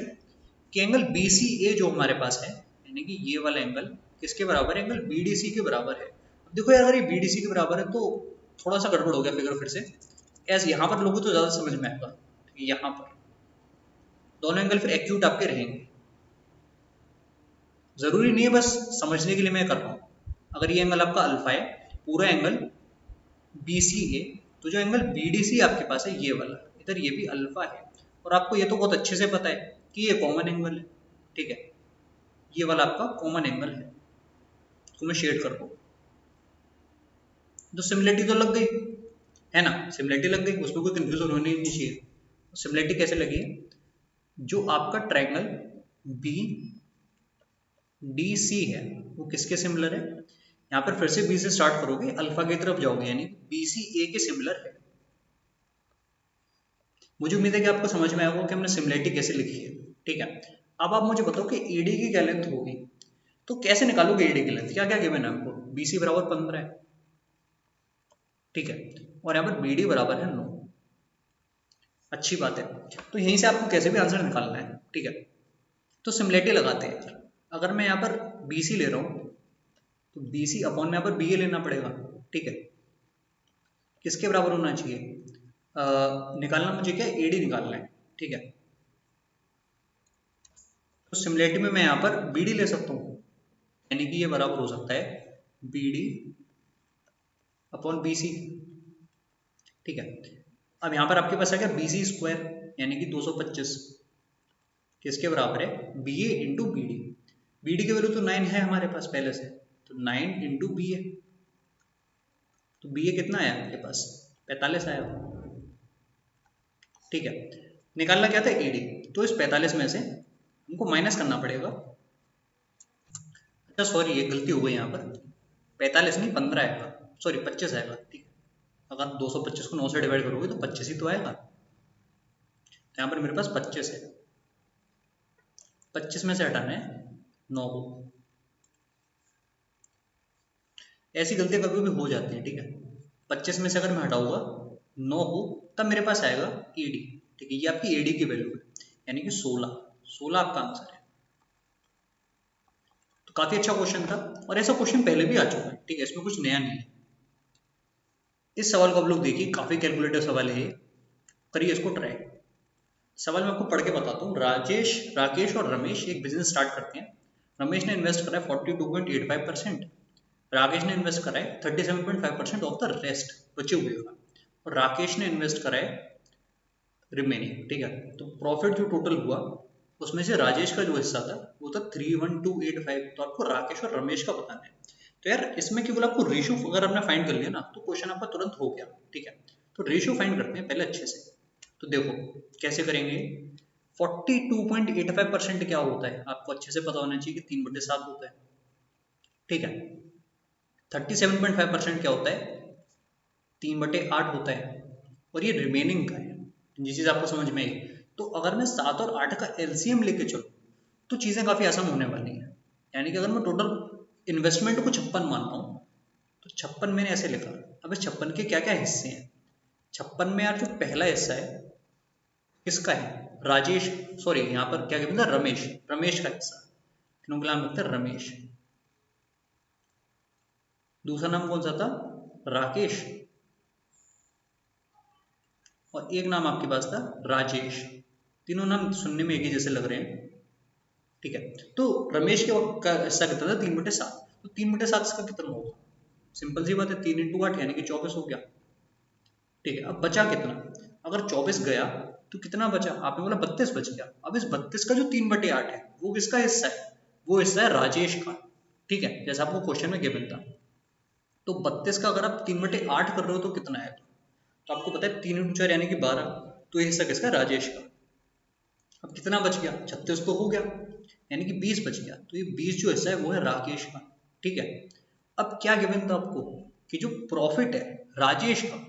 कि एंगल बी सी ए जो हमारे पास है, यानी कि ये वाला एंगल किसके बराबर है? एंगल बी डी सी के बराबर है। अब देखो यार अगर ये बी डी सी के बराबर है तो थोड़ा सा गड़बड़ हो गया फिगर फिर से। ऐसे यहाँ पर लोगों तो ज़्यादा समझ में आएगा, यहाँ पर दोनों एंगल फिर एक्यूट आपके रहेंगे। जरूरी नहीं है, बस समझने के लिए मैं कर रहा हूँ। अगर ये एंगल आपका अल्फा है, पूरा एंगल बी सी ए, तो जो एंगल बी डी सी आपके पास है ये वाला, इधर ये भी अल्फा है। और आपको ये तो बहुत अच्छे से पता है कि ये कॉमन एंगल है, ठीक है। ये वाला आपका कॉमन एंगल है, तो मैं शेड कर दूँ तो सिमिलरिटी तो लग गई है ना, सिमिलरिटी लग गई, उसमें कोई कंफ्यूजन होनी नहीं चाहिए। सिमिलरिटी कैसे लगी? जो आपका ट्रायंगल बी डी सी है वो किसके सिमिलर है? यहाँ पर फिर से बी से स्टार्ट करोगे, अल्फा की तरफ जाओगे, यानी बी सी ए के सिमिलर है। मुझे उम्मीद है कि आपको समझ में आया होगा कि हमने सिमिलरिटी कैसे लिखी है। ठीक है, अब आप मुझे बताओ कि ईडी की क्या लेंथ होगी, तो कैसे निकालोगे ईडी की लेंथ? क्या क्या गिवन है आपको? बीसी बराबर 15 है, ठीक है, और यहाँ पर बीडी बराबर है 9। अच्छी बात है, तो यहीं से आपको कैसे भी आंसर निकालना है। ठीक है, तो सिमिलरिटी लगाते हैं यार। अगर मैं यहाँ पर बीसी ले रहा हूँ तो बीसी अपॉन में यहाँ पर बीए लेना पड़ेगा। ठीक है, किसके बराबर होना चाहिए? निकालना मुझे क्या, एडी निकालना है। ठीक है, तो सिमिलरिटी में मैं यहाँ पर बीडी ले सकता हूँ, यानी कि ये बराबर हो सकता है बीडी अपॉन बीसी। ठीक है, अब यहाँ पर आपके पास आ गया बीसी स्क्वायर यानी कि 225, किसके बराबर है? B A into B D. B D की वैल्यू तो 9 है हमारे पास पहले से, तो 9 इंटू बी ए, तो बी ए कितना आया आपके पास? 45 आया। ठीक है, निकालना क्या था? ए डी, तो इस 45 में से हमको माइनस करना पड़ेगा। अच्छा सॉरी, ये गलती हो गई यहाँ पर, 45 नहीं 15 आएगा, सॉरी 25 आएगा। ठीक है, अगर 225 को 9 से डिवाइड करोगे तो 25 ही तो आएगा, तो यहाँ पर मेरे पास 25 है। 25 में से हटाना है 9 को। ऐसी गलतियां कभी भी हो जाती हैं। ठीक है, 25 में से अगर मैं हटाऊंगा 9 को, तब मेरे पास आएगा ईडी। ठीक है, ये आपकी ईडी की वैल्यू है, यानी कि 16 आपका आंसर है। तो काफी अच्छा क्वेश्चन था, और ऐसा क्वेश्चन पहले भी आ चुका है। ठीक है, इसमें कुछ नया नहीं है। इस सवाल को आप लोग देखिए, काफी कैलकुलेटिव सवाल है ये, करिए इसको ट्राई। सवाल मैं आपको पढ़ के बताता हूँ। राकेश और रमेश एक बिजनेस स्टार्ट करते हैं। रमेश ने इन्वेस्ट करा है 42.85%, राकेश ने इन्वेस्ट करा है 37.5% ऑफ द रेस्ट, बचे हुए का, और राकेश ने इन्वेस्ट करा है रिमेनिंग। ठीक है, तो प्रॉफिट जो टोटल हुआ उसमें से राजेश का जो हिस्सा था वो था 31285। तो आपको राकेश और रमेश का बताना है। तो यार इसमें केवल आपको रेशियो अगर आपने फाइंड कर लिया ना, तो क्वेश्चन आपका तुरंत हो गया। ठीक है, तो रेशियो फाइंड करते हैं पहले अच्छे से। तो देखो कैसे करेंगे। 42.85% क्या होता है आपको अच्छे से पता होना चाहिए कि 3/7 होता है। ठीक है, 37.5% क्या होता है? 3/8 होता है, और ये रिमेनिंग का है, ये चीज आपको समझ में आई। तो अगर मैं 7 और 8 का एलसीएम लेके चलूँ तो चीजें काफी आसान होने वाली हैं। यानी कि अगर मैं टोटल इन्वेस्टमेंट को 56 मानता हूँ, तो 56 मैंने ऐसे लिखा। अब इस 56 के क्या क्या हिस्से हैं? 56 में यार जो पहला हिस्सा है किसका है? राजेश, सॉरी यहाँ पर क्या कहते हैं, रमेश का हिस्सा, तीनों का नाम रखते हैं रमेश। दूसरा नाम कौन सा था? राकेश, और एक नाम आपके पास था राजेश। तीनों नाम सुनने में एक ही जैसे लग रहे हैं। ठीक है, तो रमेश का हिस्सा कितना था? 3/7। तो 3/7 का कितना होगा? सिंपल सी बात है, 3 इंटू 8 यानी कि 24 हो गया। ठीक है, अब बचा कितना? अगर 24 गया तो कितना बचा? आपने बोला 32 बच गया। अब इस 32 का जो 3/8 है वो किसका हिस्सा है? वो हिस्सा है राजेश का। ठीक है, जैसा आपको क्वेश्चन में गिवन था। तो 32 का अगर आप 3/8 कर रहे हो तो कितना है? तो आपको पता है 3 इंटू 4 यानी कि 12। तो ये हिस्सा किसका? राजेश का। अब कितना बच गया? 36 तो हो गया, यानी कि 20 बच गया। तो ये 20 जो हिस्सा है वो है राकेश का। ठीक है, अब क्या गिवन था आपको कि जो प्रॉफिट है राजेश का,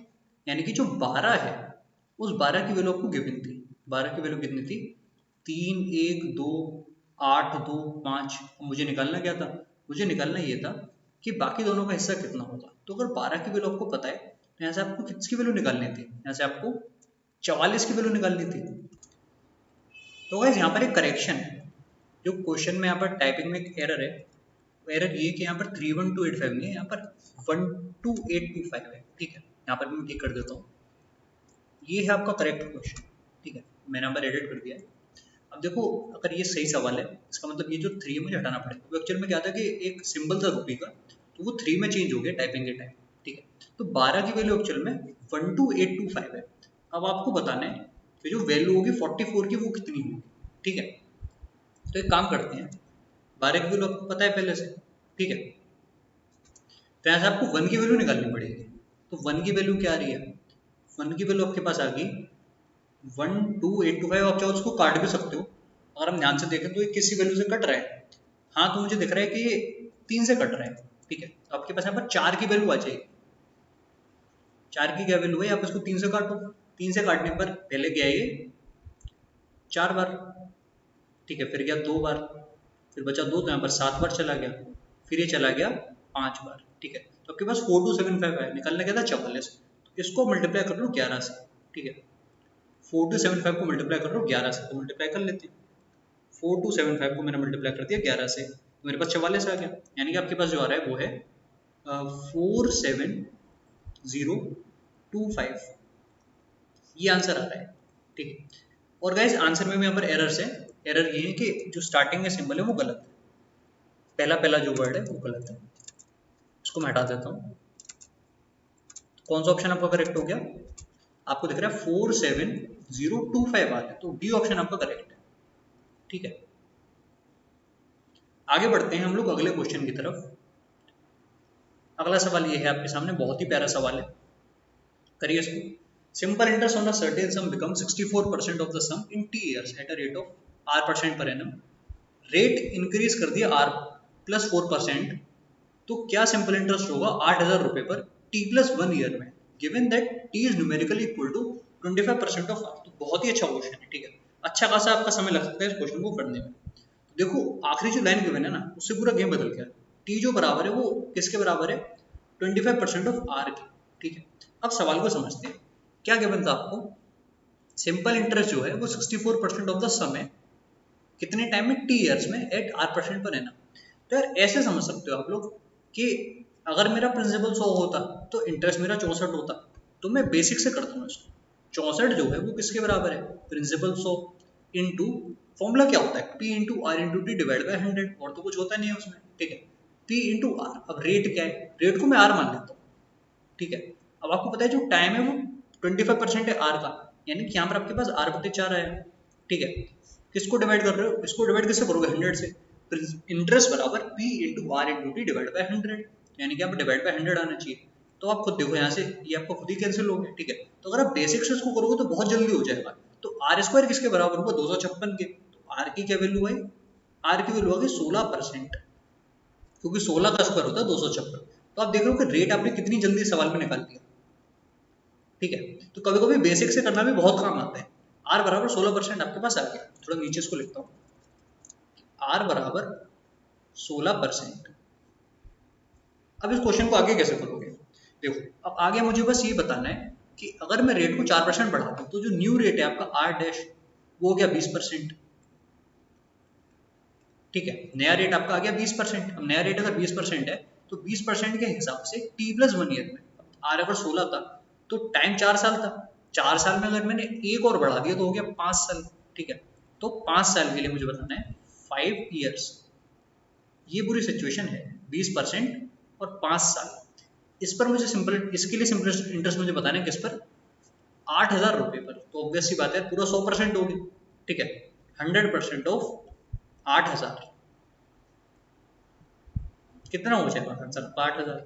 यानी कि जो 12 है, उस 12 की वैल्यू आपको गिवन थी। 12 की वैल्यू कितनी थी? 3, 1, 2, 8, 2, 5। मुझे निकालना क्या था? मुझे निकालना ये था कि बाकी दोनों का हिस्सा कितना होगा। तो अगर 12 की वैल्यू आपको पता है तो यहाँ से आपको किसकी वैल्यू निकालनी थी? यहाँ से आपको 44 की वैल्यू निकालनी थी। तो गाइस यहाँ पर एक करेक्शन है, जो क्वेश्चन में यहाँ पर टाइपिंग में एक एरर है। एरर ये कि यहाँ पर 31285 नहीं है, यहाँ पर 12825 है। ठीक है, यहाँ पर मैं टिक कर देता हूँ। ये है आपका करेक्ट क्वेश्चन। ठीक है, मैंने यहाँ पर एडिट कर दिया है। अब देखो, अगर ये सही सवाल है, इसका मतलब ये जो 3 है मुझे हटाना पड़ेगा। तो एक्चुअल में क्या था कि एक सिंबल था रुपी का, तो वो 3 में चेंज हो गया टाइपिंग के टाइम। ठीक है, तो 12 की वैल्यू एक्चुअल में 12825 है। अब आपको बताना है कि जो वैल्यू होगी 44 की वो कितनी होगी। ठीक है, तो एक काम करते हैं, 12 की वैल्यू आपको पता है पहले से। ठीक है, तो यहाँ से आपको 1 की वैल्यू निकालनी पड़ेगी। तो 1 की वैल्यू क्या आ रही है? 1 की वैल्यू आपके पास आ गई 12825। आप चाहो उसको काट भी सकते हो। अगर हम ध्यान से देखें तो ये किसी वैल्यू से कट रहा है। हाँ, तो मुझे दिख रहा है कि ये 3 से कट रहा है। ठीक है, तो आपके पास यहाँ पर 4 की वैल्यू आ जाएगी। 4 की क्या वैल्यू है? आप इसको 3 से काटो। 3 से काटने पर पहले गया ये 4 बार, ठीक है, फिर गया 2 बार, फिर बचा 2 तो यहाँ पर 7 बार चला गया, फिर ये चला गया 5 बार, ठीक है। तो आपके पास 4275 है, निकालना क्या था 44, तो इसको मल्टीप्लाई कर लो 11 से, ठीक है। 4275 को मल्टीप्लाई कर लो 11 से, तो मल्टीप्लाई कर लेते हैं। 4275 को मैंने मल्टीप्लाई कर दिया 11 से, तो मेरे पास 44 आ गया, यानी कि आपके पास जो आ रहा है वो है 47025, ये आंसर आ रहा है, ठीक है। और गाइस आंसर में यहाँ पर एरर्स है, एरर ये है कि जो स्टार्टिंग में सिंबल है वो गलत है, पहला पहला जो वर्ड है वो गलत है, इसको मैं हटा देता हूँ। कौन सा ऑप्शन आपका करेक्ट हो गया, आपको दिख रहा है 47025 आ रहा है, तो डी ऑप्शन आपका करेक्ट है, ठीक है। आगे बढ़ते हैं हम लोग अगले क्वेश्चन की तरफ। अगला सवाल ये है आपके सामने, बहुत ही प्यारा सवाल है, करिए इसको। Simple interest on a certain sum become 64% of the sum in t years at a rate of R% per annum. Rate increase कर दिया R प्लस 4%, तो क्या सिंपल इंटरेस्ट होगा 8,000 रुपए पर T प्लस 1 ईयर में, given that T is numerically equal to 25% of R। तो बहुत ही अच्छा क्वेश्चन है, ठीक है, अच्छा खासा आपका समय लग सकता है इस क्वेश्चन को करने में। देखो आखिरी जो लाइन गिवन है ना, उससे पूरा गेम बदल गया। T जो बराबर है वो किसके बराबर है, 25% ऑफ R के, ठीक है। अब सवाल को समझते हैं, क्या गिवन था आपको, सिंपल इंटरेस्ट जो है वो 64% ऑफ द सम है, कितने टाइम में, टी इयर्स में एट R% पर एनम। तो यार ऐसे समझ सकते हो आप लोग कि अगर मेरा प्रिंसिपल 100 होता तो इंटरेस्ट मेरा 64 होता, तो मैं बेसिक से करता हूँ इसको। 64 जो है वो किसके बराबर है, प्रिंसिपल 100 इंटू, फॉर्मूला क्या होता है, P into r into t divide by 100, और तो कुछ होता नहीं है उसमें, ठीक है। P इंटू आर, अब रेट क्या है, रेट को मैं R मान लेता हूँ, ठीक है। अब आपको पता है जो टाइम है वो 25% है R का, यानी कि यहाँ पर आपके पास R/4 आया, ठीक है। किसको डिवाइड कर रहे हो, इसको डिवाइड किससे करोगे, 100 से। इंटरेस्ट बराबर P into r into t divide by 100, यानी कि आप डिवाइड बाई 100 आना चाहिए। तो आप खुद देखो यहाँ से ये आपको खुद ही कैंसिल हो गया, ठीक है। तो अगर आप बेसिक से इसको करोगे तो बहुत जल्दी हो जाएगा। तो आर स्क्वायर किसके बराबर होगा, 256 के, तो आर की क्या वैल्यू आई, आर की वैल्यू आ गई 16%, क्योंकि 16 का स्क्वायर होता है 256। तो आप देख रहे हो कि रेट आपने कितनी जल्दी सवाल में निकाल दिया, ठीक है। तो कभी कभी बेसिक से करना भी बहुत काम आता है। आर बराबर 16% आपके पास आ गया, थोड़ा नीचे इसको लिखता हूँ, आर बराबर 16%। अब इस क्वेश्चन को आगे कैसे करोगे, देखो अब आगे मुझे बस ये बताना है कि अगर मैं रेट को 4% बढ़ाता हूँ तो जो न्यू रेट है आपका आर डैश वो हो गया 20%, ठीक है। नया रेट आपका आ गया 20%। अब नया रेट अगर 20% है तो 20% के हिसाब से टी प्लस 1 ईयर में, आर अगर 16 था तो टाइम 4 साल था, 4 साल में अगर मैंने एक और बढ़ा दिया तो हो गया 5 साल, ठीक है। तो 5 साल के लिए मुझे बताना है 5 ईयर्स, ये पूरी सिचुएशन है, 20% और 5 साल। इस पर मुझे सिंपल, इसके लिए सिंपल इंटरेस्ट मुझे बताना है किस पर, 8,000 रुपए पर। तो ऑब्वियस सी बात है पूरा 100% हो गया, ठीक है। 100% ऑफ 8,000 कितना हो जाएगा आंसर, 8,000।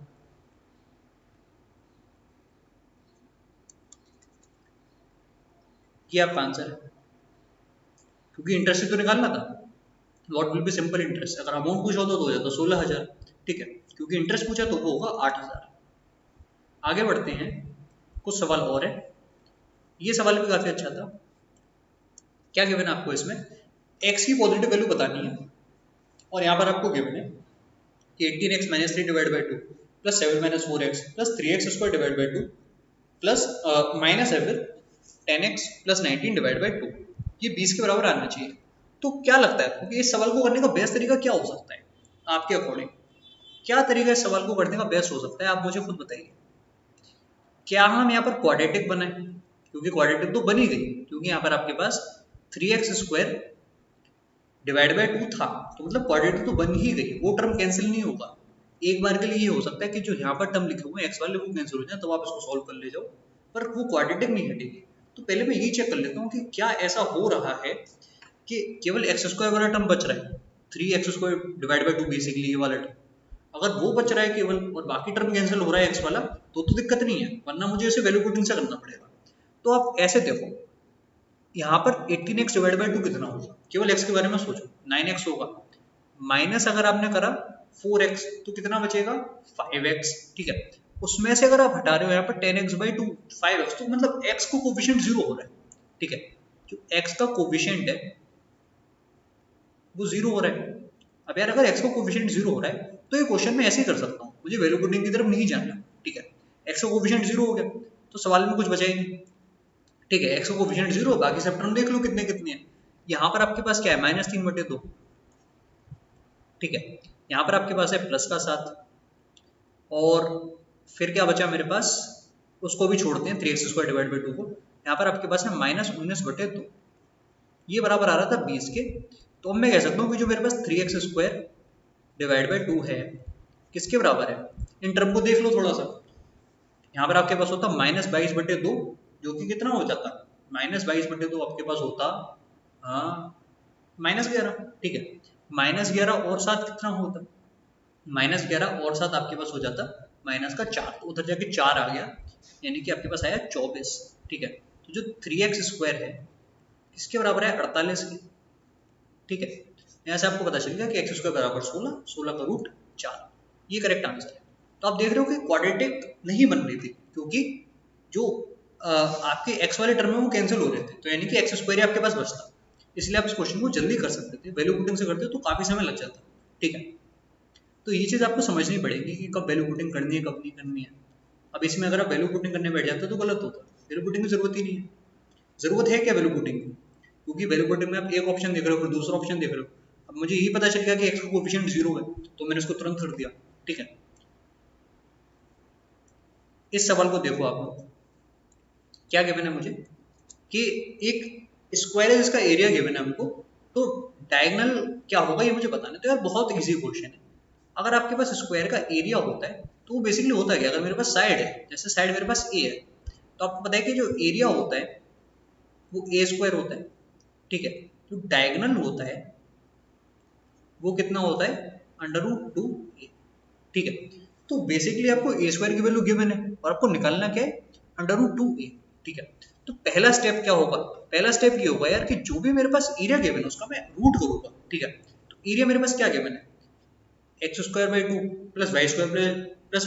ये आपका आंसर है, क्योंकि इंटरेस्ट तो निकालना था। What will be simple interest, अगर अमाउंट पूछा होता तो हो जाता 16,000, ठीक है। क्योंकि इंटरेस्ट पूछा तो वो होगा 8,000। आगे बढ़ते हैं, कुछ सवाल और है, ये सवाल भी काफी अच्छा था। क्या गिवन है आपको इसमें, x की पॉजिटिव वैल्यू बतानी है, और यहाँ पर आपको गिवन है कि 18x minus 3 divide by 2 plus 7 minus 4x plus 3x square divide by 2 plus minus है फिर 10x प्लस 19 डिवाइड बाई 2, ये 20 के बराबर आना चाहिए। तो क्या लगता है आपको कि इस सवाल को करने का बेस्ट तरीका क्या हो सकता है, आपके अकॉर्डिंग क्या तरीका इस सवाल को करने का बेस्ट हो सकता है, आप मुझे खुद बताइए। क्या हम यहाँ पर क्वाड्रेटिक बनाए, क्योंकि क्वाड्रेटिक तो बनी गई, क्योंकि यहाँ पर आपके पास 3x स्क्वायर डिवाइड बाय 2 था, तो मतलब क्वाड्रेटिक तो बन ही गई, वो टर्म कैंसिल नहीं होगा। एक बार के लिए ये हो सकता है कि जो यहाँ पर टर्म लिखे हुए हैं x वाले वो कैंसिल हो जाए, तो आप इसको सॉल्व कर ले जाओ, पर वो क्वाड्रेटिक नहीं हटेगी। तो पहले मैं ये चेक कर लेता हूँ कि क्या ऐसा हो रहा है कि केवल एक्स स्क्वायर वाला टर्म बच रहा है, 3x square divide by 2 basically ये वाला टर्म, अगर वो बच रहा है केवल और बाकी टर्म कैंसिल हो रहा है x वाला, तो दिक्कत नहीं है, वरना मुझे इसे वैल्यू पुटिंग से करना पड़ेगा। तो आप ऐसे देखो, यहाँ पर 18x डिवाइड बाई 2 कितना होगा, केवल x के बारे में सोचो, 9x होगा, माइनस अगर आपने करा 4x तो कितना बचेगा 5x, ठीक है। उसमें से अगर आप हटा रहे हो यहाँ पर 10x/2 5x, तो मतलब x को कोफिशिएंट 0 हो रहा है, ठीक है। जो x का कोफिशिएंट है वो 0 हो रहा है। अब यार अगर x का कोफिशिएंट 0 हो रहा है तो ये क्वेश्चन में ऐसे ही कर सकता हूँ, मुझे वैल्यू पुटिंग की तरफ नहीं जाना, ठीक है। x का कोफिशिएंट 0 हो गया तो सवाल में कुछ बचा ही नहीं, ठीक है। x का कोफिशिएंट 0, बाकी सब टर्म देख लो कितने कितने हैं। यहाँ पर आपके पास क्या है, -3/2, ठीक है। यहाँ पर आपके पास है प्लस का 7, और फिर क्या बचा मेरे पास, उसको भी छोड़ते हैं 3x² डिवाइड बाई 2 को। यहाँ पर आपके पास है -19/2, ये बराबर आ रहा था 20 के। तो अब मैं कह सकता हूँ कि जो मेरे पास 3x² डिवाइड बाई 2 है किसके बराबर है, इन टर्म को देख लो थोड़ा सा। यहाँ पर आपके पास होता -22/2, जो कि कितना हो जाता, -22/2 आपके पास होता हाँ -11, ठीक है। -11 और 7 कितना होता, -11 और 7 आपके पास हो जाता -4, तो उधर जाके 4 आ गया, यानी कि आपके पास आया 24, ठीक है। तो जो 3x² है किसके बराबर है, 48 के, ठीक है। यहाँ से आपको पता चल गया कि x² बराबर 16, 16 का रूट 4, ये करेक्ट आंसर है। तो आप देख रहे हो कि क्वाड्रेटिक नहीं बन रही थी, क्योंकि जो आपके x वाले टर्म में वो कैंसिल हो रहे थे, तो यानी कि x² आपके पास बचता, इसलिए आप इस क्वेश्चन को जल्दी कर सकते थे। वैल्यू पुटिंग से करते हो तो काफी समय लग जाता, ठीक है। तो ये चीज आपको समझनी पड़ेगी कि कब वैल्यू पुटिंग करनी है कब नहीं करनी है। अब इसमें अगर आप वैल्यू पुटिंग करने बैठ जाते हो तो गलत होता, वैल्यू पुटिंग की जरूरत ही नहीं है। जरूरत है क्या वैल्यू पुटिंग की, क्योंकि वैल्यू पुटिंग में आप एक ऑप्शन देख रहे हो फिर दूसरा ऑप्शन देख रहे हो। अब मुझे यही पता चल गया कि x का कोफिशिएंट 0 है, तो मैंने इसको तुरंत कर दिया, ठीक है। इस सवाल को देखो आप लोग, क्या गिवन है मुझे कि एक स्क्वायर है जिसका एरिया गिवन है हमको, तो डायगोनल क्या होगा ये मुझे बताना है। तो यार बहुत इजी क्वेश्चन है। अगर आपके पास स्क्वायर का एरिया होता है तो वो बेसिकली होता क्या, अगर मेरे पास साइड है, जैसे साइड मेरे पास ए है, तो आपको पता है कि जो एरिया होता है वो a² होता है, ठीक है। जो डायगोनल होता है वो कितना होता है, √2a, ठीक है। तो बेसिकली आपको a² की वैल्यू गिवन है और आपको निकालना क्या है, √2a, ठीक है। तो पहला स्टेप क्या होगा, पहला स्टेप ये होगा यार कि जो भी मेरे पास एरिया गिवन है उसका मैं रूट करूंगा, ठीक है। तो एरिया मेरे पास क्या गिवन है, x²/2 plus y² plus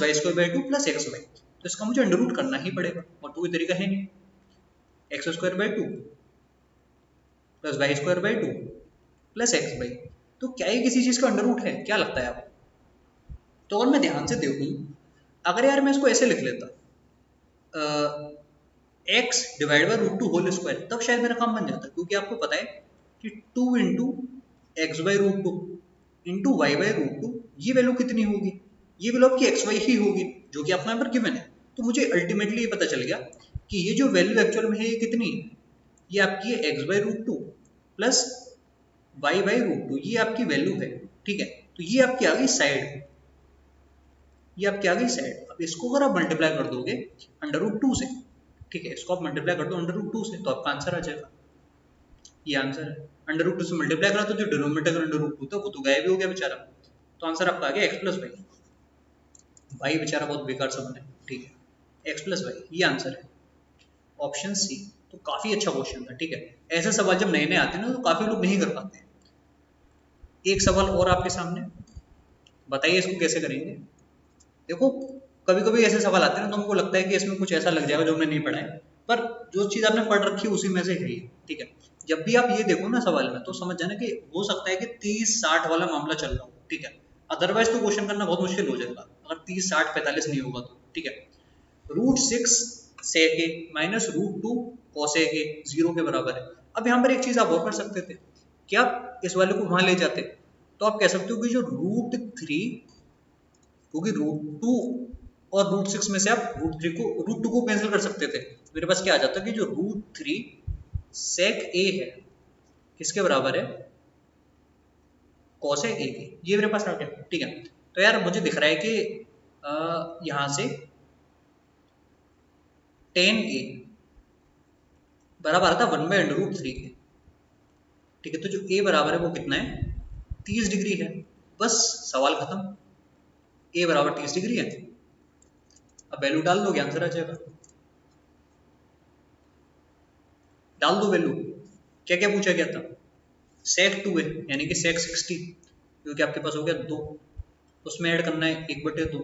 xy, तो इसका मुझे अंडर रूट करना ही पड़ेगा और कोई तरीका है नहीं। x²/2 plus y²/2 plus xy, तो क्या ये किसी चीज का अंडर रूट है, क्या लगता है आपको। तो अगर मैं ध्यान से देखूं, अगर यार मैं इसको ऐसे लिख लेता x divide by √2 whole square, तब शायद मेरा काम बन जाता, क्योंकि आपको पता है कि 2 इंटू x/√2 इंटू y/√2, ये वैल्यू कितनी होगी, ये वैल्यू आपकी xy ही होगी, जो कि आपको यहाँ पर गिवन है। तो मुझे अल्टीमेटली ये पता चल गया कि ये जो वैल्यू एक्चुअल में है ये कितनी है, ये आपकी है x/√2 प्लस y/√2, ये आपकी वैल्यू है, ठीक है। तो ये आपकी आ गई साइड, ये आपकी आ गई साइड। अब इसको अगर आप मल्टीप्लाई कर दोगे √2 से, ठीक है, इसको आप मल्टीप्लाई कर दो √2 से, तो आपका आंसर आ जाएगा, ये आंसर है। √2 से मल्टीप्लाई करा तो जो डिनोमिनेटर का √2 था वो तो गायब ही हो गया बेचारा, तो आंसर आपका आ गया x प्लस वाई। भाई बेचारा बहुत बेकार सा बना है, ठीक है, x प्लस वाई, ये आंसर है, ऑप्शन सी। तो काफी अच्छा क्वेश्चन था, ठीक है। ऐसे सवाल जब नए नए आते हैं ना तो काफी लोग नहीं कर पाते हैं। एक सवाल और आपके सामने, बताइए इसको कैसे करेंगे। देखो कभी कभी ऐसे सवाल आते हैं ना तो हमको लगता है कि इसमें कुछ ऐसा लग जाएगा जो हमने नहीं पढ़ा है, पर जो चीज आपने पढ़ रखी है उसी में से है ये, ठीक है। जब भी आप ये देखो ना सवाल में तो समझ जाना कि हो सकता है कि 30-60 वाला मामला चल रहा हो, ठीक है। अदरवाइज तो क्वेश्चन करना बहुत मुश्किल हो जाएगा अगर 30-60-45 नहीं होगा तो, ठीक है। √6 sec a minus √2 cos a 0 के बराबर है। अब यहाँ पर एक चीज आप और कर सकते थे कि आप इस वाले को वहां ले जाते, तो आप कह सकते हो कि जो √3, क्योंकि √2 और √6 में से आप √2 को कैंसिल कर सकते थे, मेरे पास क्या आ जाता कि जो √3 sec a है किसके बराबर है, cos a के, ये मेरे पास आ गया, ठीक है। तो यार मुझे दिख रहा है कि यहाँ से tan a बराबर आता 1/√3 के, ठीक है। तो जो a बराबर है वो कितना है, 30 डिग्री है, बस सवाल खत्म, a बराबर 30 डिग्री है। अब वैल्यू डाल दोगे आंसर आ जाएगा, डाल दो वैल्यू। क्या क्या पूछा गया था, sec 2 है यानी कि sec 60, क्योंकि आपके पास हो गया 2, उसमें ऐड करना है 1/2,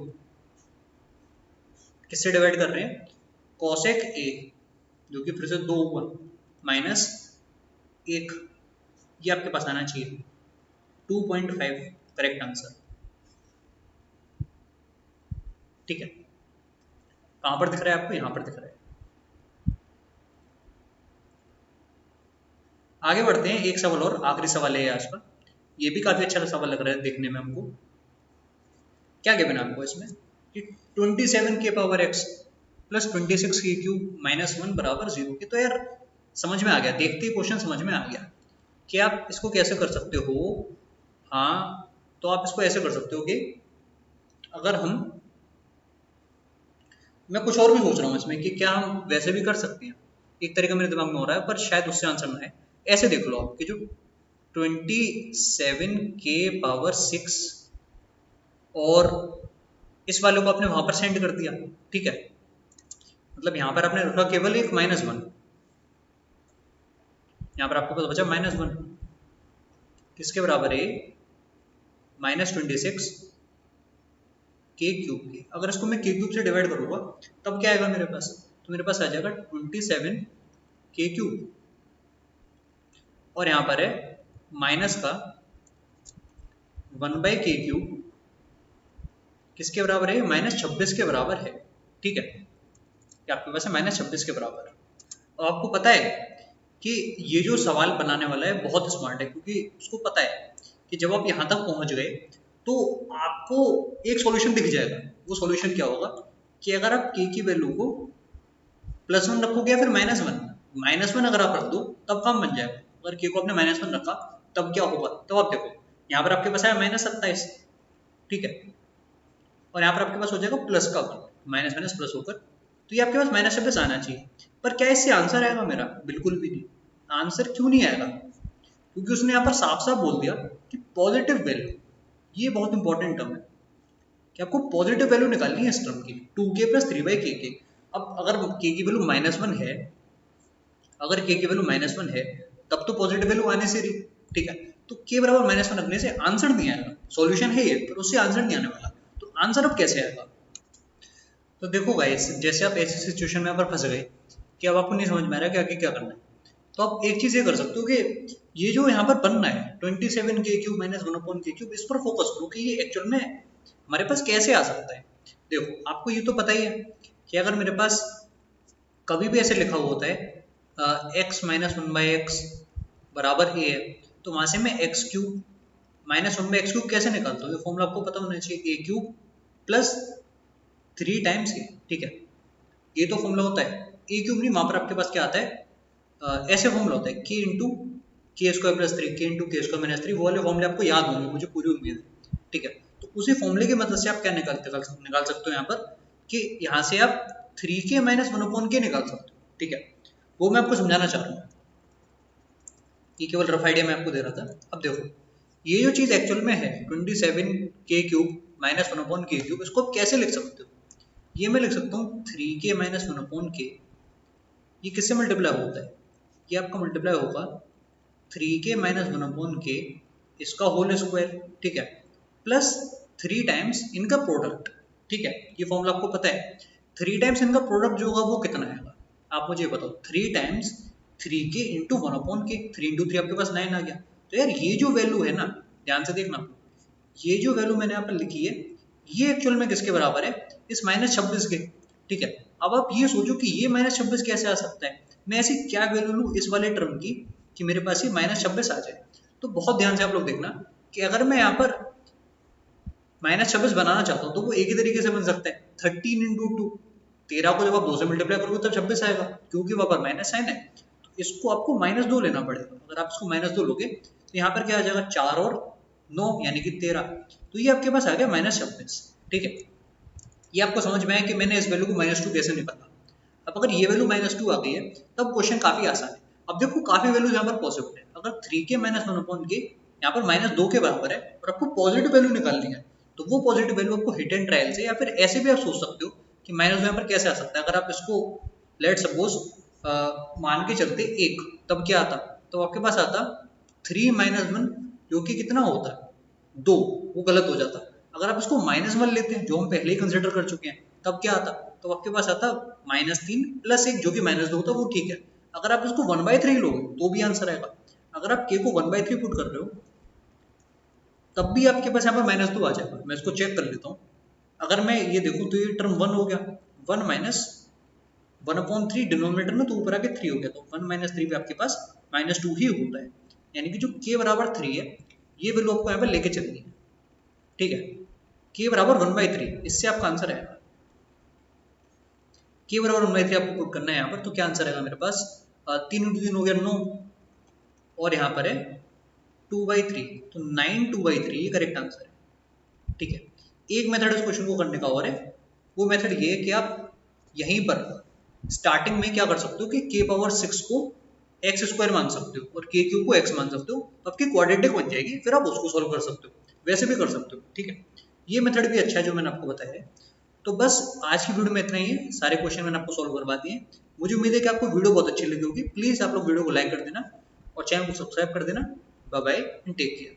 किससे डिवाइड कर रहे हैं, कॉसेक ए, जो कि फिर से 2 हुआ, माइनस 1, ये आपके पास आना चाहिए 2.5 करेक्ट आंसर। ठीक है, कहां पर दिख रहा है आपको, यहां पर दिख रहा है। आगे बढ़ते हैं, एक सवाल और, आखिरी सवाल है आज का। ये भी काफी अच्छा सवाल लग रहा है देखने में हमको। क्या गिवन है आपको इसमें कि 27 के पावर एक्स प्लस 26 के क्यूब माइनस 1 बराबर 0 की। तो यार समझ में आ गया, देखते ही क्वेश्चन समझ में आ गया कि आप इसको कैसे कर सकते हो। हाँ, तो आप इसको ऐसे कर सकते हो कि अगर हम, मैं कुछ और भी सोच रहा हूँ इसमें कि क्या हम वैसे भी कर सकते हैं, एक तरीका मेरे दिमाग में हो रहा है पर शायद उससे आंसर ना है। ऐसे देख लो आप कि जो 27 के पावर 6 और इस वाले को आपने वहां पर सेंड कर दिया, ठीक है, मतलब यहां पर आपने रखा केवल एक -1, यहां पर आपको बचा -1, किसके बराबर है, -26 के क्यूब के। अगर इसको मैं के क्यूब से डिवाइड करूंगा तब क्या आएगा मेरे पास, तो मेरे पास आ जाएगा 27 के क्यूब, और यहां पर है माइनस का 1/k क्यूब, किसके बराबर है, -26 के बराबर है। ठीक है, ये आपके पास है -26 के बराबर। और आपको पता है कि ये जो सवाल बनाने वाला है बहुत स्मार्ट है, क्योंकि उसको पता है कि जब आप यहाँ तक पहुंच गए तो आपको एक सॉल्यूशन दिख जाएगा। वो सॉल्यूशन क्या होगा कि अगर आप k की वैल्यू को +1 रखोगे या फिर -1 अगर आप रख दो तब काम बन जाएगा। अगर k को आपने -1 रखा तब क्या होगा, तब आप देखो यहाँ पर आपके पास आया -27, ठीक है, और यहाँ पर आपके पास हो जाएगा प्लस का वन, माइनस माइनस प्लस होकर, तो ये आपके पास -26 आना चाहिए। पर क्या इससे आंसर आएगा मेरा, बिल्कुल भी नहीं। आंसर क्यों नहीं आएगा, क्योंकि उसने यहाँ पर साफ साफ बोल दिया कि पॉजिटिव वैल्यू, ये बहुत इंपॉर्टेंट टर्म है कि आपको पॉजिटिव वैल्यू निकालनी है इस टर्म की, 2k + 3/k के। अब अगर k की वैल्यू -1 है, अगर k की वैल्यू -1 है तब तो पॉजिटिव वैल्यू आने से रही, ठीक है, तो k बराबर -1 रखने से आंसर नहीं आएगा। सॉल्यूशन है ये पर उससे आंसर नहीं आने वाला, तो आंसर अब कैसे आएगा। तो देखो गाइस, जैसे आप ऐसी सिचुएशन में पर फंस गए कि अब आपको नहीं समझ में आ रहा है कि आगे क्या करना है, तो आप एक चीज ये कर सकते हो कि ये जो यहाँ पर बनना है 27k³ - 1/k³, इस पर फोकस करो कि ये एक्चुअल में हमारे पास कैसे आ सकता है। देखो आपको ये तो पता ही है कि अगर मेरे पास कभी भी ऐसे लिखा हुआ होता है x - 1/x बराबर a है, तो वहां से मैं x³ - 1/x³ कैसे निकालता हूँ, ये फॉर्मूला आपको पता होना चाहिए, a³ + 3 टाइम्स a, ठीक है, ये तो फॉर्मूला होता है। a³ नहीं, वहां पर आपके पास क्या आता है, ऐसे फॉर्मूला होता है k × k² + 3, k × k² - 3, वो वाले फॉर्मूले आपको याद होंगे, मुझे पूरी उम्मीद है, ठीक है। तो उसी फॉर्मूले की मदद से आप क्या निकाल सकते हो यहाँ पर, कि यहाँ से आप 3k - 1/k निकाल सकते हो, ठीक है। वो मैं आपको समझाना चाह रहा हूँ, ये केवल रफ आइडिया मैं आपको दे रहा था। अब देखो ये जो चीज एक्चुअल में है 27k³ - 1/k³, इसको आप कैसे लिख सकते हो, ये मैं लिख सकता हूँ 3k - 1/k, ये किससे मल्टीप्लाई होता है, ये आपका मल्टीप्लाई होगा 3k - 1/k इसका होल स्क्वायर, ठीक है, प्लस 3 टाइम्स इनका प्रोडक्ट, ठीक है, ये फॉर्मूला आपको पता है। 3 टाइम्स इनका प्रोडक्ट जो होगा वो कितना आएगा, आप मुझे बताओ। 3 टाइम्स 3k × 1/k, 3 × 3 आपके पास 9 आ गया। तो यार ये जो वैल्यू है ना, ध्यान से देखना, ये जो वैल्यू मैंने यहाँ पर लिखी है ये एक्चुअल में किसके बराबर है, इस -26 के, ठीक है। अब आप ये सोचो कि ये -26 कैसे आ सकता है, मैं ऐसी क्या वैल्यू लूँ इस वाले टर्म की कि मेरे पास ये -26 आ जाए। तो बहुत ध्यान से आप लोग देखना कि अगर मैं यहाँ पर -26 बनाना चाहता हूँ तो वो एक ही तरीके से बन सकता है, 13 × 2, 13 को जब आप 2 से मल्टीप्लाई करोगे तब 26 आएगा, क्योंकि वहां पर माइनस साइन है। तो इसको आपको -2 लेना पड़ेगा। अगर आप इसको -2 लोगे तो यहाँ पर क्या आ जाएगा, 4 और 9 यानी कि 13, तो ये आपके पास आ गया -26, ठीक है। ये आपको समझ में आया कि मैंने इस वैल्यू को -2 कैसे निकाला। अब अगर ये वैल्यू -2 आ गई है तब क्वेश्चन काफी आसान है। अब देखो काफी वैल्यूज यहाँ पर पॉसिबल है, अगर 3k - 1/k यहाँ पर -2 के बराबर है और आपको पॉजिटिव वैल्यू निकालनी है, तो वो पॉजिटिव वैल्यू आपको हिट एंड ट्रायल से, या फिर ऐसे भी आप सोच सकते हो कि -2 यहाँ पर कैसे आ सकता है। अगर आप इसको लेट सपोज मान के चलते 1, तब क्या आता, तो आपके पास आता 3 - 1 जो कि कितना होता है 2, वो गलत हो जाता। अगर आप इसको -1 लेते हैं जो हम पहले ही कंसिडर कर चुके हैं, तब क्या आता तो आपके पास आता -3 प्लस 1 जो कि -2 होता, वो ठीक है। अगर आप इसको 1/3 लोगे तो भी आंसर आएगा। अगर आप k को 1/3 पुट कर रहे हो तब भी आपके पास यहाँ पर -2 आ जाएगा। मैं इसको चेक कर लेता हूँ। अगर मैं ये देखूँ तो ये टर्म 1 हो गया, 1 माइनस 1/3 डिनोमिनेटर में, तो ऊपर आके 3 हो गया, तो 1 - 3 पे आपके पास -2 ही होता है। यानी कि जो k बराबर 3 है, ये वैल्यू आपको यहाँ पे लेके चलनी है, ठीक है। k बराबर 1/3, इससे आपका आंसर आएगा। k बराबर 1/3 आपको पुट करना है यहाँ पर, तो क्या आंसर आएगा मेरे पास? 3 × 3 हो गया 9, और यहाँ पर है 2/3, तो 9 2/3 ये करेक्ट आंसर है, ठीक है। एक मेथड इस क्वेश्चन को करने का और है, वो मेथड ये है कि आप यहीं पर स्टार्टिंग में क्या कर सकते हो कि k⁻6 को x² मान सकते हो और k³ को x मान सकते हो, तो आपकी क्वाड्रेटिक बन जाएगी, फिर आप उसको सॉल्व कर सकते हो, वैसे भी कर सकते हो, ठीक है। ये मेथड भी अच्छा है जो मैंने आपको बताया है। तो बस आज की वीडियो में इतना ही है, सारे क्वेश्चन मैंने आपको सॉल्व करवा दिए। मुझे उम्मीद है कि आपको वीडियो बहुत अच्छी लगी होगी। प्लीज आप लोग वीडियो को लाइक कर देना और चैनल को सब्सक्राइब कर देना। Bye bye and take care.